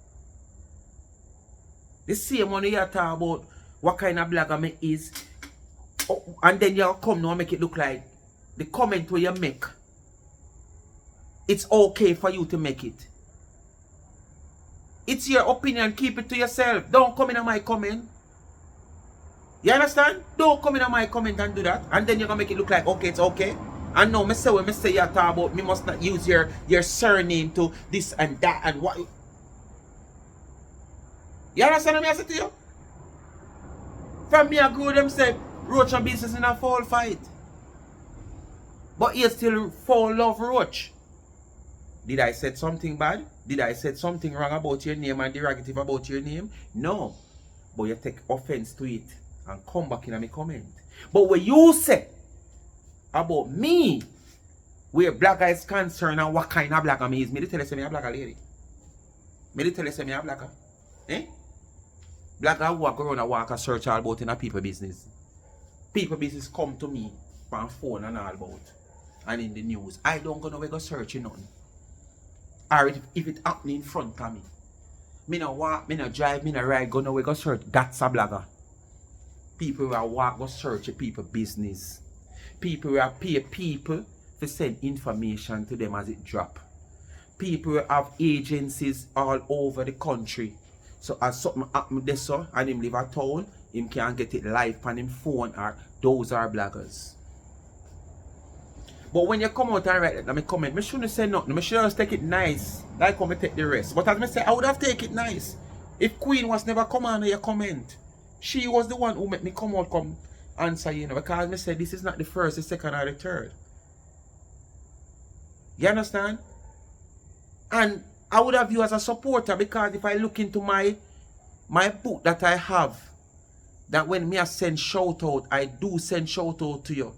S1: The same one you talk about what kind of blogger me is, and then you come now and make it look like the comment where you make, it's okay for you to make it. It's your opinion, keep it to yourself. Don't come in my comment. You understand? Don't come in my comment and do that. And then you're gonna make it look like okay, it's okay. And now me say when me say you talk about me must not use your surname to this and that and what. You understand what I say to you? From me I grew them say Roach and business in a fall fight. But you still fall love Roach. Did I said something bad? Did I said something wrong about your name and derogative about your name? No. But you take offense to it and come back in my comment. But what you say about me, where blogger is concerned and what kind of blogger me is, me tell you say me a blogger lady. Me tell you say me a blogger. Eh? Blogger walk around and walk a search all about in a people business. People business come to me from phone and all about. And in the news. I don't go nowhere go searching none. Or if it happening in front of me. Me no walk, me no drive, me no ride, go nowhere go search. That's a blogger. People who walk go search people business. People who pay people to send information to them as it drop. People who have agencies all over the country. So as something happen there so and him live a town, him can get it live on him phone, or those are bloggers. But when you come out and write that, let me comment, I shouldn't say nothing. I should just take it nice. Like how I take the rest. But as I say, I would have taken it nice. If Queen was never come on your comment, she was the one who made me come out, come answer, you know. Because I said this is not the first, the second, or the third. You understand? And I would have you as a supporter, because if I look into my book that I have, that when me I send shout out, I do send shout out to you.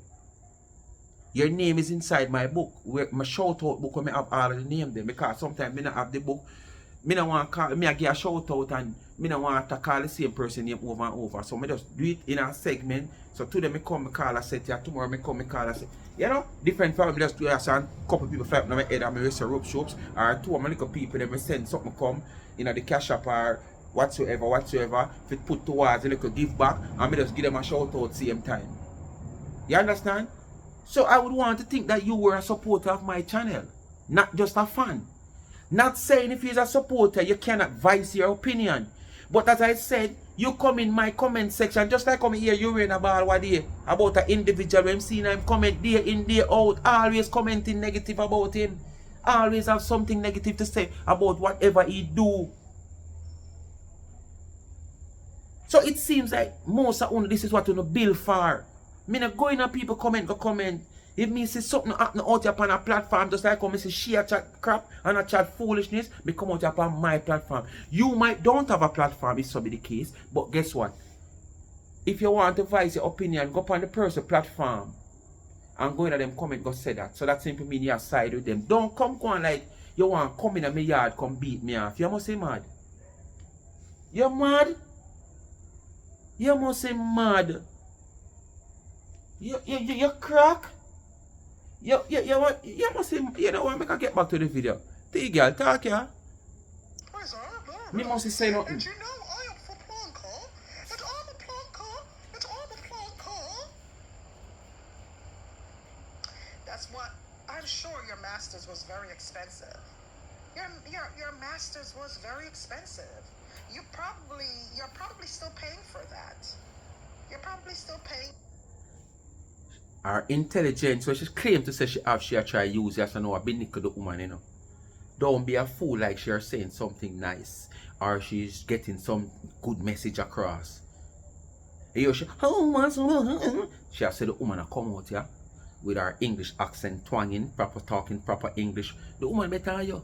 S1: Your name is inside my book. Where my shout out book, where I have all of the name there. Because sometimes I don't have the book. I don't want to call, I give a shout out and I don't want to call the same person name over and over. So I just do it in a segment. So today I come, I call a set here. Tomorrow I come, I call a set. You know, different from just do that. And a couple of people flap on my head and I say rope shops. Or two of my little people, they send something come, you know, the cash up or whatsoever. If it put towards a little give back, and I just give them a shout out same time. You understand? So I would want to think that you were a supporter of my channel, not just a fan. Not saying if you're a supporter, you cannot voice your opinion. But as I said, you come in my comment section, just like come here, you read about what day, about an individual, when I'm seeing him comment day in, day out, always commenting negative about him. Always have something negative to say about whatever he do. So it seems like most of this is what you build for. Me not going on people comment. If me see something happening out here upon a platform, just like when me see she a chat crap and a chat foolishness, me come out here upon my platform. You might don't have a platform if so be the case, but guess what? If you want to voice your opinion, go upon the person platform and go in them comment, go say that. So that simply means you side with them. Don't come on like you want to come in my yard, come beat me off. You must say mad. You're mad? You must say mad. You crack? You must say, you know what, make I get back to the video. T girl, talk ya. Me must say nothing.
S2: And you know I am for Plancar. And I'm a Plancar. And I'm a Plancar. That's what, I'm sure your master's was very expensive. Your master's was very expensive. You're probably still paying for that. You're probably still paying.
S1: Our intelligence, so she claimed to say she try to use it, so know a big nickel the woman, you know. Don't be a fool like she's saying something nice or she's getting some good message across. You she have said the woman a come out here with her English accent twanging, proper talking, proper English. The woman better than you.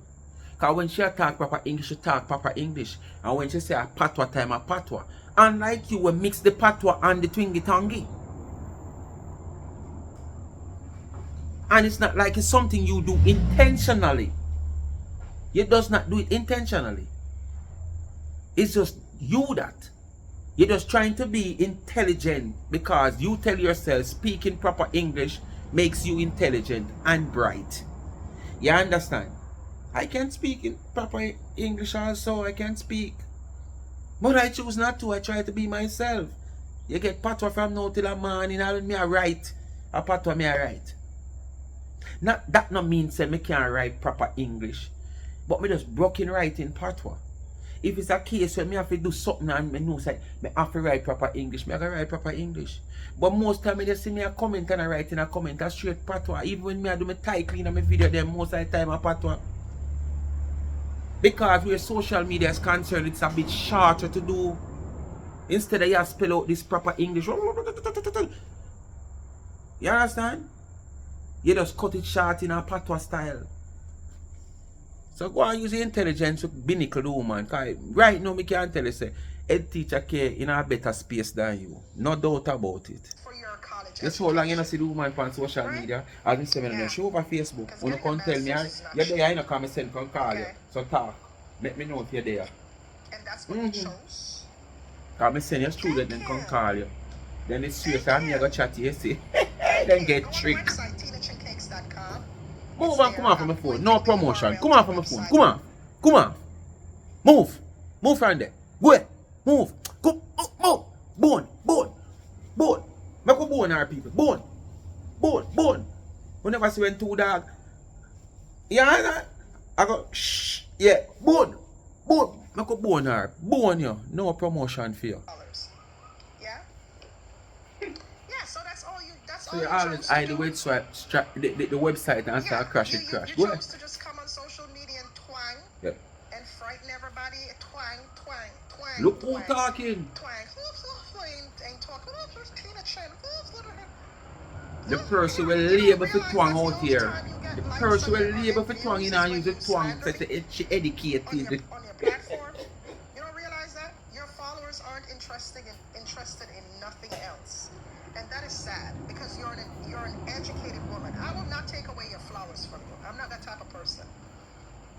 S1: Because when she talk proper English, she talk proper English. And when she say a patois time, a patois. Unlike you, we mix the patois and the twingy tongy. And it's not like it's something you do intentionally. You does not do it intentionally. It's just you that. You're just trying to be intelligent because you tell yourself speaking proper English makes you intelligent and bright. You understand? I can speak in proper English also. I can speak. But I choose not to. I try to be myself. You get patois from now till a morning. I me a write. A patois me a write. Not that no means say me can't write proper English. But me just broken writing patois. If it's a case where me have to do something and me know say me have to write proper English, me have to write proper English. But most time me just see me a comment and I write in a comment a straight patois. Even when me I do my title in my video, then most of the time a patois. Because where social media is concerned, it's a bit shorter to do. Instead of you spell out this proper English. You understand? You just cut it short in a patois style. So go and use the intelligence to binnacle the woman. Because right now, I can't tell you, say, head teacher care in a better space than you. No doubt about it.
S2: For your college
S1: Just how long you not see the woman on social media? As I say, show over Facebook. When you come tell me, you're there, you know, come send, come call you. So talk. Let me know if you're there.
S2: And that's what you chose.
S1: Because I send your student, then come call you. Then it's serious, I'm here to chat to you, see. Then get tricked.
S2: Website, TinaChincakes.com.
S1: Move on, come on from my phone. No promotion. Come on from my phone. Come on. Come on. Move. Move from there. Go ahead. Move. Go. Move. Bone. Bone. Bone. Make a bone our people. Bone. Bone. Bone. We never see when two dog. Yeah, I go shh. Yeah. Bone. Bone. Make a bone our. Bone you. No promotion for you.
S2: Yeah? Yeah, so that's all you
S1: So you always eye the website, the website and start crash it crash.
S2: You chose to just come on social media and twang.
S1: Yeah.
S2: And frighten everybody. Twang, twang, twang.
S1: Look who
S2: twang,
S1: talking.
S2: Twang. Ain't talking. Tina Chen.
S1: The person will labor for twang out here. The person will labor for twang in and use the twang to she educate
S2: on your
S1: you.
S2: platform. You don't realize that? Your followers aren't interested in nothing else. And that is sad because you're an educated woman. I will not take away your flowers from you. I'm not that type of person.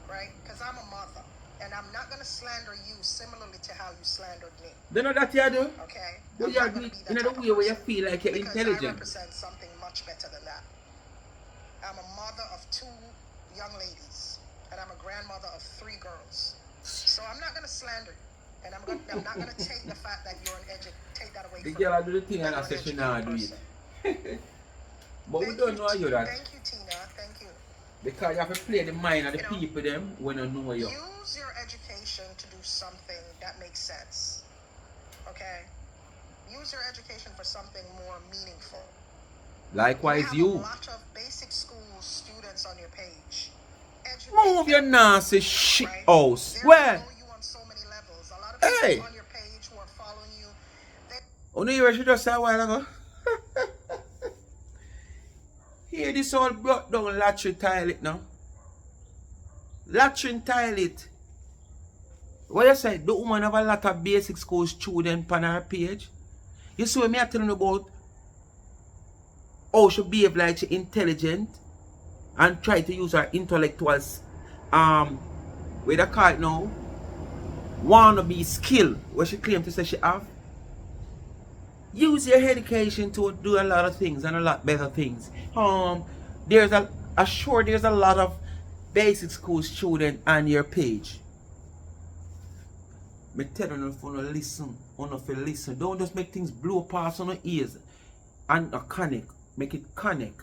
S2: Right? Because I'm a mother. And I'm not going to slander you similarly to how you slandered me.
S1: You know that you do?
S2: Okay?
S1: But you do it in a way where you feel like you're
S2: because
S1: intelligent.
S2: I represent something much better than that. I'm a mother of 2 young ladies. And I'm a grandmother of 3 girls. So I'm not going to slander you. And I'm not going to take the fact that you're an take that away
S1: The
S2: from
S1: girl I
S2: you.
S1: do the thing and I say she not do it. But we
S2: Thank
S1: don't
S2: you,
S1: know you that.
S2: Thank you, Tina. Thank you.
S1: Because you have to play the mind of the people them when you know you.
S2: Use your education to do something that makes sense. Okay? Use your education for something more meaningful.
S1: Likewise
S2: You have
S1: you.
S2: a lot of basic school students on your page.
S1: Move your nasty shit
S2: right?
S1: house.
S2: They're
S1: Where?
S2: below you on so many levels. A lot of people
S1: Hey.
S2: on your page who are following you, they
S1: Oh no, you should just say a while ago. Here this all brought down latrine toilet now. Latrine toilet. What you say? The woman have a lot of basic school students on her page. You see what me I telling you about how she behave like she intelligent and try to use her intellectuals what they call it now? Wanna be skill what she claim to say she have. Use your education to do a lot of things and a lot better things. There's a lot of basic school students on your page. Me tell you if you listen. Don't just make things blow past on your ears and connect. Make it connect.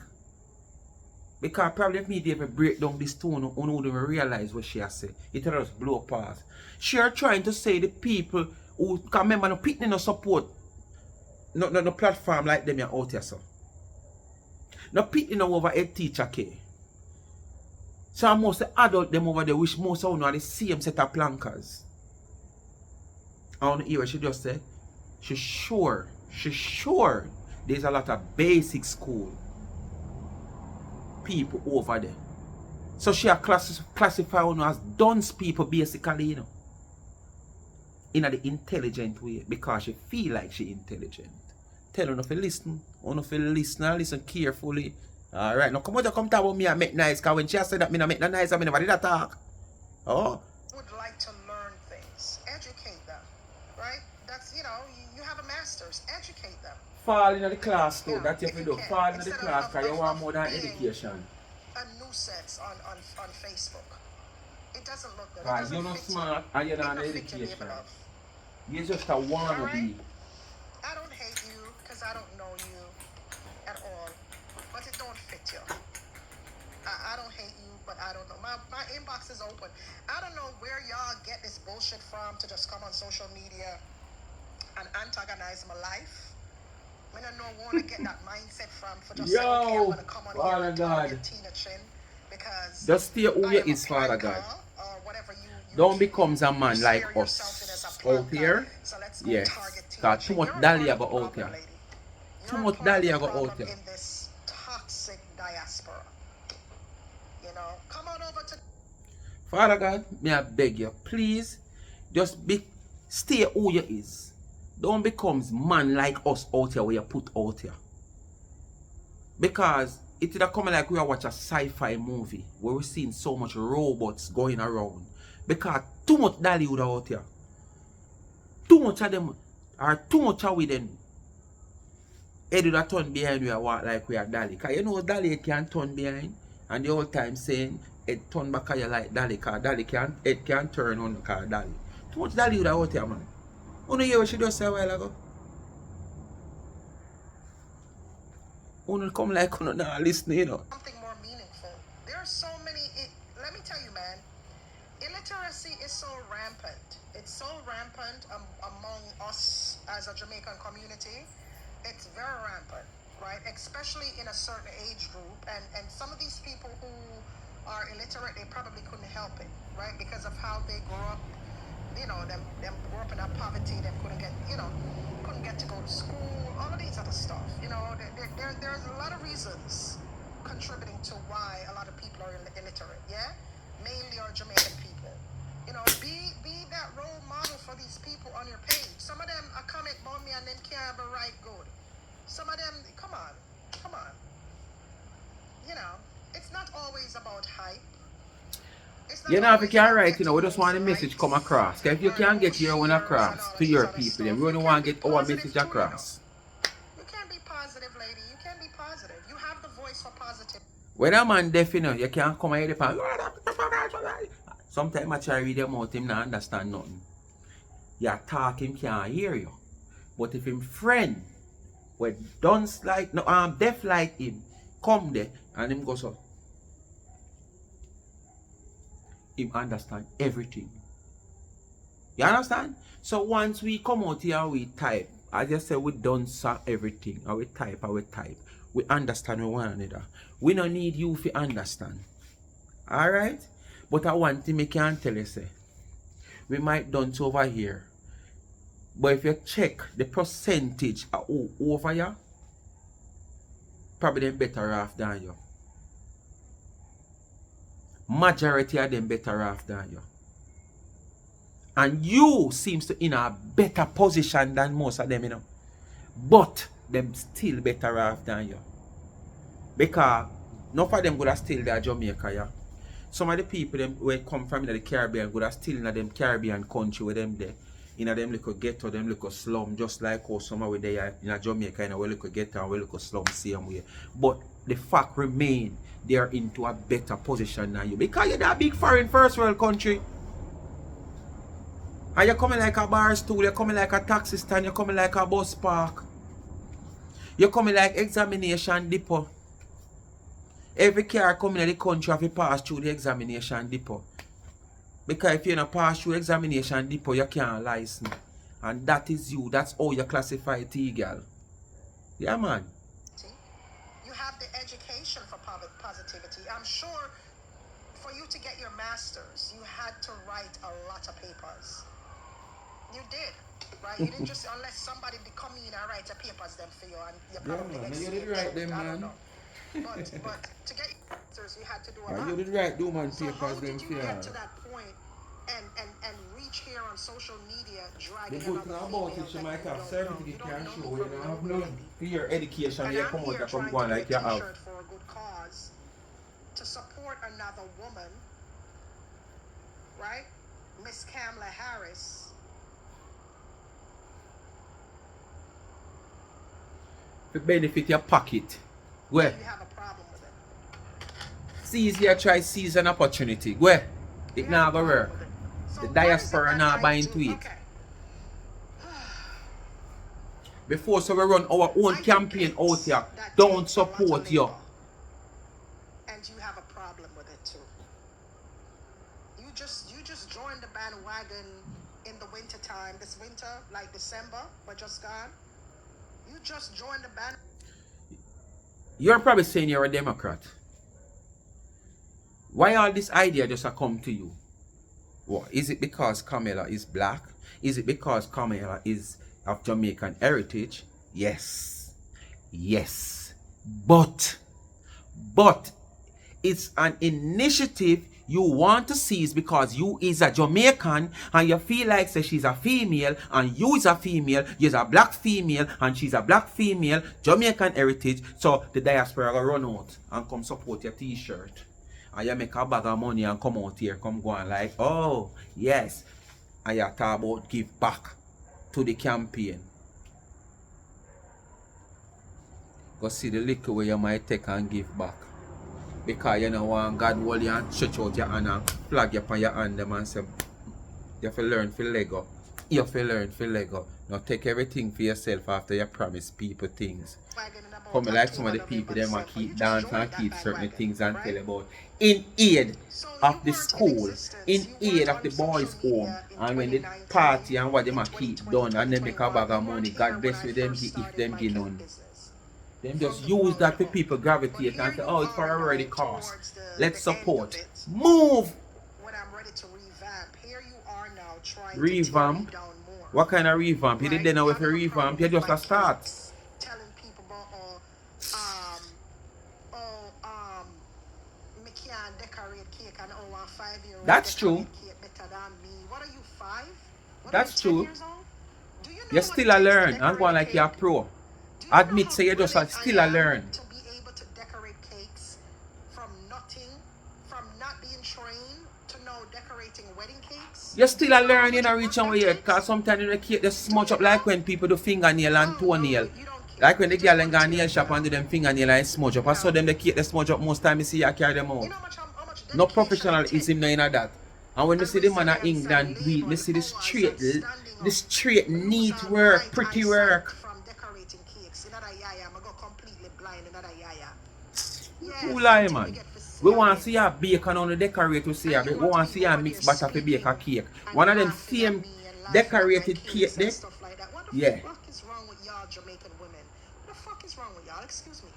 S1: Because probably if me ever break down this tone, you don't even realize what she has said. It just blow past. She are trying to say the people who can remember no picking no support. No platform like them you're out here, so. No picking over a teacher care. So most of the adult them over there wish most of them are the same set of plankers. I want to hear what she just said. She's sure there's a lot of basic school people over there. So she a classify one as dunce people basically, you know. In the intelligent way because she feel like she intelligent. Tell her if you listen. If you listen carefully. Alright, now come out come talk about me and make nice, because when she said that me not make no nice, I never did that talk. Oh.
S2: Would like to learn things. Educate them. Right? That's, you know, you have a master's. Educate them.
S1: Fall into the class too.
S2: Yeah,
S1: That's if
S2: if
S1: you
S2: you
S1: do.
S2: can.
S1: Fall into the
S2: Instead
S1: class
S2: of-
S1: because you
S2: of-
S1: want
S2: of
S1: more than
S2: being-
S1: education.
S2: A nuisance on Facebook. It doesn't look good. It
S1: Because
S2: doesn't
S1: you're not
S2: fit you.
S1: smart and you're
S2: It
S1: not
S2: don't fit your
S1: education.
S2: level of-
S1: You're just a wannabe.
S2: I don't hate you because I don't know you at all, but it don't fit you. I don't hate you, but I don't know. My inbox is open. I don't know where y'all get this bullshit from to just come on social media and antagonize my life. I don't know where to get that mindset from for just saying, okay, I'm going to come on
S1: Father
S2: here and
S1: God.
S2: target Tina Chin because
S1: Just stay who
S2: I
S1: you
S2: am a
S1: is, Father God.
S2: planker, or whatever you
S1: Don't become a man
S2: you
S1: like
S2: steer yourself in as
S1: us
S2: a planker.
S1: out here.
S2: So let's go
S1: Yes.
S2: target Tina
S1: Because too
S2: Chin.
S1: much
S2: You're a
S1: dolly
S2: part of
S1: go
S2: the
S1: out
S2: problem,
S1: here.
S2: lady.
S1: Too
S2: You're
S1: much
S2: a part
S1: dolly
S2: of the
S1: go out
S2: problem
S1: here.
S2: in this toxic diaspora. You know, come on over to
S1: Father God, may I beg you, please, just stay who you is. Don't become man like us out here where you put out here. Because it is coming like we are watching a sci-fi movie where we're seeing so much robots going around. Because too much Dollywood out here. Too much of them are too much of with them. Head would have turn behind we are walk like we are Dolly. Because you know Dolly can turn behind. And the whole time saying head turn back at you like Dolly. Because Dolly can't turn on the car Dolly. Too much Dollywood out here, man. You know hear what she just said a while ago? You come like you not listening, you know.
S2: something more meaningful. There are so many. Let me tell you, man, illiteracy is so rampant. It's so rampant among us as a Jamaican community. It's very rampant, right? Especially in a certain age group. And some of these people who are illiterate, they probably couldn't help it, right? Because of how they grew up. You know, them grew up in that poverty. Them couldn't get to go to school. All of these other stuff. You know, there's a lot of reasons contributing to why a lot of people are illiterate. Yeah, mainly are Jamaican people. You know, be that role model for these people on your page. Some of them are comment about me and them can't be right good. Some of them, come on. You know, it's not always about hype.
S1: You know, if you can't write, you know, we just want the message come across. 'Cause if you can't get your own across to your people, then we only want to get our message across.
S2: You can't be positive, lady. You can't be positive. You have the voice for positive.
S1: When a man deaf, you know, you can't come here and sometimes I try to read him out, him not understand nothing. You talk, him can't hear you. But if him friend, with dunce like, no, deaf like him, come there, and him go so, him understand everything. You understand? So once we come out here and we type, I just say we don't saw everything. And we type. We understand one another. We don't need you to understand. Alright? But I want to make you tell you say, we might dance over here. But if you check the percentage of who over here, probably them better off than you. Majority of them better off than you. And you seems to in a better position than most of them, you know. But them still better off than you. Because none of them would have still there Jamaica, yeah. Some of the people them who come from the Caribbean would have still in them Caribbean country with them there. In them little ghetto, them little slum, just like how some of they are in Jamaica, in a little ghetto and a little slum same way. But the fact remain, they are into a better position than you. Because you're that big foreign first world country. And you're coming like a bar stool, you're coming like a taxi stand, you're coming like a bus park. You're coming like examination depot. Every car coming in the country have to pass through the examination depot. Because if you don't pass through examination depot, you can't license. And that is you. That's how you classify T-girl. Yeah, man.
S2: You have the education for positivity. I'm sure for you to get your master's, you had to write a lot of papers. You did, right? You didn't just, unless somebody come in and write the papers them for you, and you probably
S3: man, you
S2: exceed
S3: did right
S2: them,
S3: them,
S2: I don't
S3: man.
S2: know. But to get your master's, you had to do a
S3: You
S2: lot.
S3: did right, do man
S2: So how
S3: papers them
S2: did you
S3: fair.
S2: get to that point and reach here on social media
S3: The
S2: dragging
S3: good thing
S2: another
S3: about
S2: female
S3: it, you
S2: that
S3: might
S2: you
S3: have
S2: don't
S3: certificate
S2: know?
S3: can
S2: You
S3: show
S2: don't
S3: you
S2: know
S3: don't have
S2: from
S3: none.
S2: nobody.
S1: For your education,
S2: And
S1: you
S2: I'm
S1: come out
S2: here
S1: and come
S2: trying
S1: go on
S2: to
S1: like
S2: do
S1: you
S2: a
S1: have.
S2: t-shirt for a good cause to support another woman, right? Miss Kamala Harris.
S1: To benefit your pocket. Where?
S2: You have a problem with it.
S1: Seize here, try seize an opportunity. Where? It
S2: You
S1: now
S2: have a
S1: go
S2: problem
S1: work.
S2: with it. So
S1: The
S2: what is it
S1: diaspora
S2: that
S1: now
S2: I
S1: buying
S2: do?
S1: to it.
S2: Okay.
S1: Before so we run our own
S2: I do
S1: campaign
S2: cakes
S1: out here.
S2: that
S1: Don't
S2: take a lot of
S1: support you.
S2: labor. And you have a problem with it too. You just joined the bandwagon in the winter time. This winter, like December, we're just gone. You just joined the band.
S1: You're probably saying you're a Democrat. Why all this idea just a come to you? What? Is it because Kamala is black? Is it because Kamala is of Jamaican heritage? Yes. Yes. But it's an initiative you want to seize because you is a Jamaican and you feel like say she's a female and you is a female, you's a black female and she's a black female, Jamaican heritage, so the diaspora will run out and come support your t-shirt. And you make a bag of money and come out here, come go on like, oh, yes. And you talk about give back to the campaign. Go see the liquor where you might take and give back. Because you know want God hold you and stretch out your hand and flag you upon your hand them and say, you have to learn for Lego. You have to learn for Lego. Now take everything for yourself after you promise people things. Come like some of the people them and keep dancing and keep certain things and tell about in aid of the school, in aid of the boys' home, and when the party and what them a keep done and they make a bag of money, God bless with them if them give none. Them just use that for people gravitate and say, oh, it's for already cost. Let's support. Move!
S2: When I'm ready to revamp, here you are now trying
S1: Revamp?
S2: to tear me down more.
S1: What kind of revamp? You didn't know if you revamp, you just a start.
S2: Telling people about me can't decorate cake and a 5-year-old
S1: That's true.
S2: cake better than me. What are you, 5? What
S1: That's
S2: are you, 10
S1: true.
S2: years old? Do you know
S1: You're
S2: what
S1: still
S2: it
S1: a
S2: takes to
S1: learn. I'm
S2: decorate
S1: going
S2: a
S1: like you're a
S2: cake?
S1: pro.
S2: Do you know
S1: Admit
S2: how
S1: say you just
S2: willing
S1: still
S2: I
S1: a
S2: am
S1: learn.
S2: to be able to decorate cakes from nothing, from not being trained to know decorating wedding cakes?
S1: You're still
S2: Do
S1: a
S2: you know how
S1: learn, you
S2: much
S1: know,
S2: work
S1: reach
S2: that
S1: on yet.
S2: takes?
S1: Because sometimes you cake they smudge up like when people do fingernail and
S2: No,
S1: toenail.
S2: you don't care.
S1: Like when the
S2: You just
S1: girl
S2: want
S1: and
S2: to
S1: go
S2: tear
S1: nail
S2: it
S1: shop
S2: down.
S1: and do them fingernail and smudge up. I saw them the cake they smudge up most time you see you carry them out.
S2: You know how much
S1: No
S2: dedication it
S1: professionalism no in that. And when you
S2: and
S1: see the man of
S2: resilience
S1: England
S2: and
S1: do it,
S2: labor
S1: you see the
S2: and hours
S1: straight,
S2: and standing
S1: the
S2: up.
S1: straight,
S2: Lose
S1: neat
S2: all
S1: work,
S2: right
S1: pretty
S2: eyesight
S1: work.
S2: from decorating cakes. Another yaya, I go completely blind. Another yaya.
S1: Who lie,
S2: until
S1: man?
S2: we get to see
S1: We want to
S2: again.
S1: see your bacon on the decorate, we see
S2: And
S1: her.
S2: you
S1: We want to
S2: be
S1: see her
S2: over
S1: mix
S2: there
S1: butter for bake a
S2: speaking
S1: cake.
S2: and
S1: One of them
S2: laughing at
S1: same
S2: me and laughing at my
S1: decorated
S2: cakes
S1: cake
S2: and
S1: there.
S2: stuff like that. What the
S1: Yeah.
S2: fuck is wrong with y'all Jamaican women? What the fuck is wrong with y'all? Excuse me.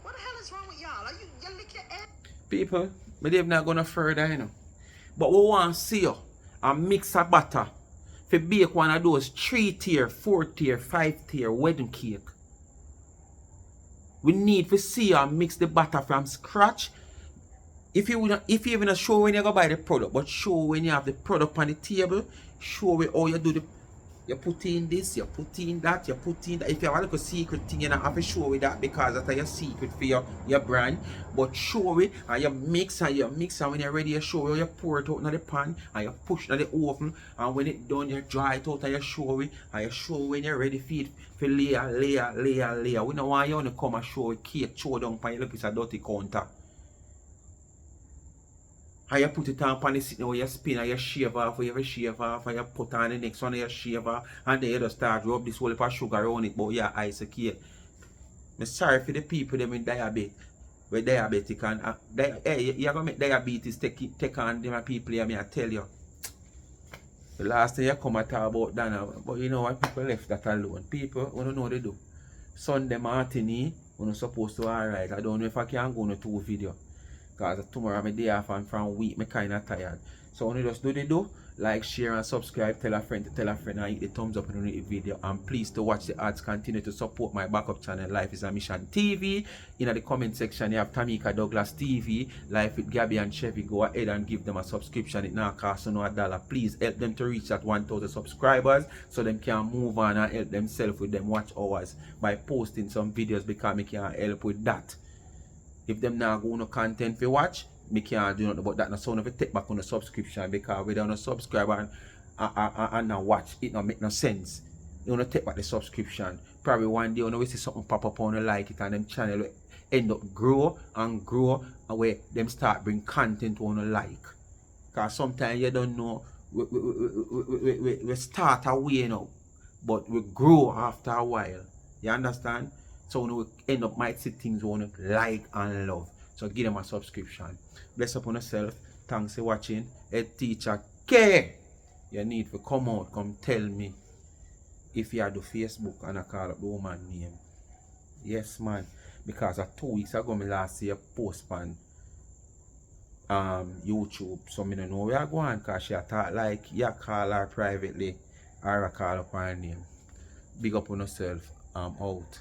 S2: What the hell is wrong with y'all? Are you lick your ass?
S1: People, but they're not gonna further, you know. But we want to see you and mix a butter for bake one of those 3-tier, 4-tier, 5-tier wedding cake. We need to see you and mix the butter from scratch. If you even not show when you go buy the product, but show when you have the product on the table, show me how you do the. You put in this, you put in that, you put in that. If you have a little secret thing, you don't have to show with that because that's your secret for your brand. But show it and you mix and when you're ready, you show it, you pour it out in the pan and you push it in the oven. And when it's done, you dry it out and you show it. And you show when you're ready for layer. We don't want you to come and show it cake, show down and you look it's a dirty counter. And you put it on the sitting where you spin and you shave off, and you put on the next one and you shave off, and then you just start rub this whole heap of sugar on it, but your ice cake. I'm sorry for the people them in diabetes, with diabetic and hey, you're gonna make diabetes take on them people here, I tell you. The last time you come and talk about Dana, but you know what, people left that alone. People, we don't know what they do. Sunday Martini, we're not supposed to alright. I don't know if I can go on a 2 video. Cause tomorrow I'm a day off and from week me kinda tired. So when you just do, like, share and subscribe, tell a friend to tell a friend, and hit the thumbs up on the video. And please to watch the ads, continue to support my backup channel, Life is a Mission TV. In the comment section you have Tamika Douglas TV, Life with Gabby and Chevy. Go ahead and give them a subscription. It now costs no $1. Please help them to reach that 1,000 subscribers so them can move on and help themselves with them watch hours by posting some videos, because me can help with that. If them now go no content for watch, me can't do nothing about that. No sound of it take back on the subscription, because we don't subscribe and now watch, it don't make no sense. You wanna take back the subscription. Probably one day you see something pop up on the like it, and them channel will end up grow and where them start bring content on the like. Cause sometimes you don't know, we start away, you know, but we grow after a while. You understand? So we end up might see things we want to like and love. So give them a subscription. Bless upon yourself. Thanks for watching. Head teacher K. You need to come out, come tell me if you do Facebook and I call up the woman name. Yes, man. Because 2 weeks ago, me last see a post on YouTube. So me don't know where I go on, because she thought like you call her privately or I call up her name. Big up on yourself. I'm out.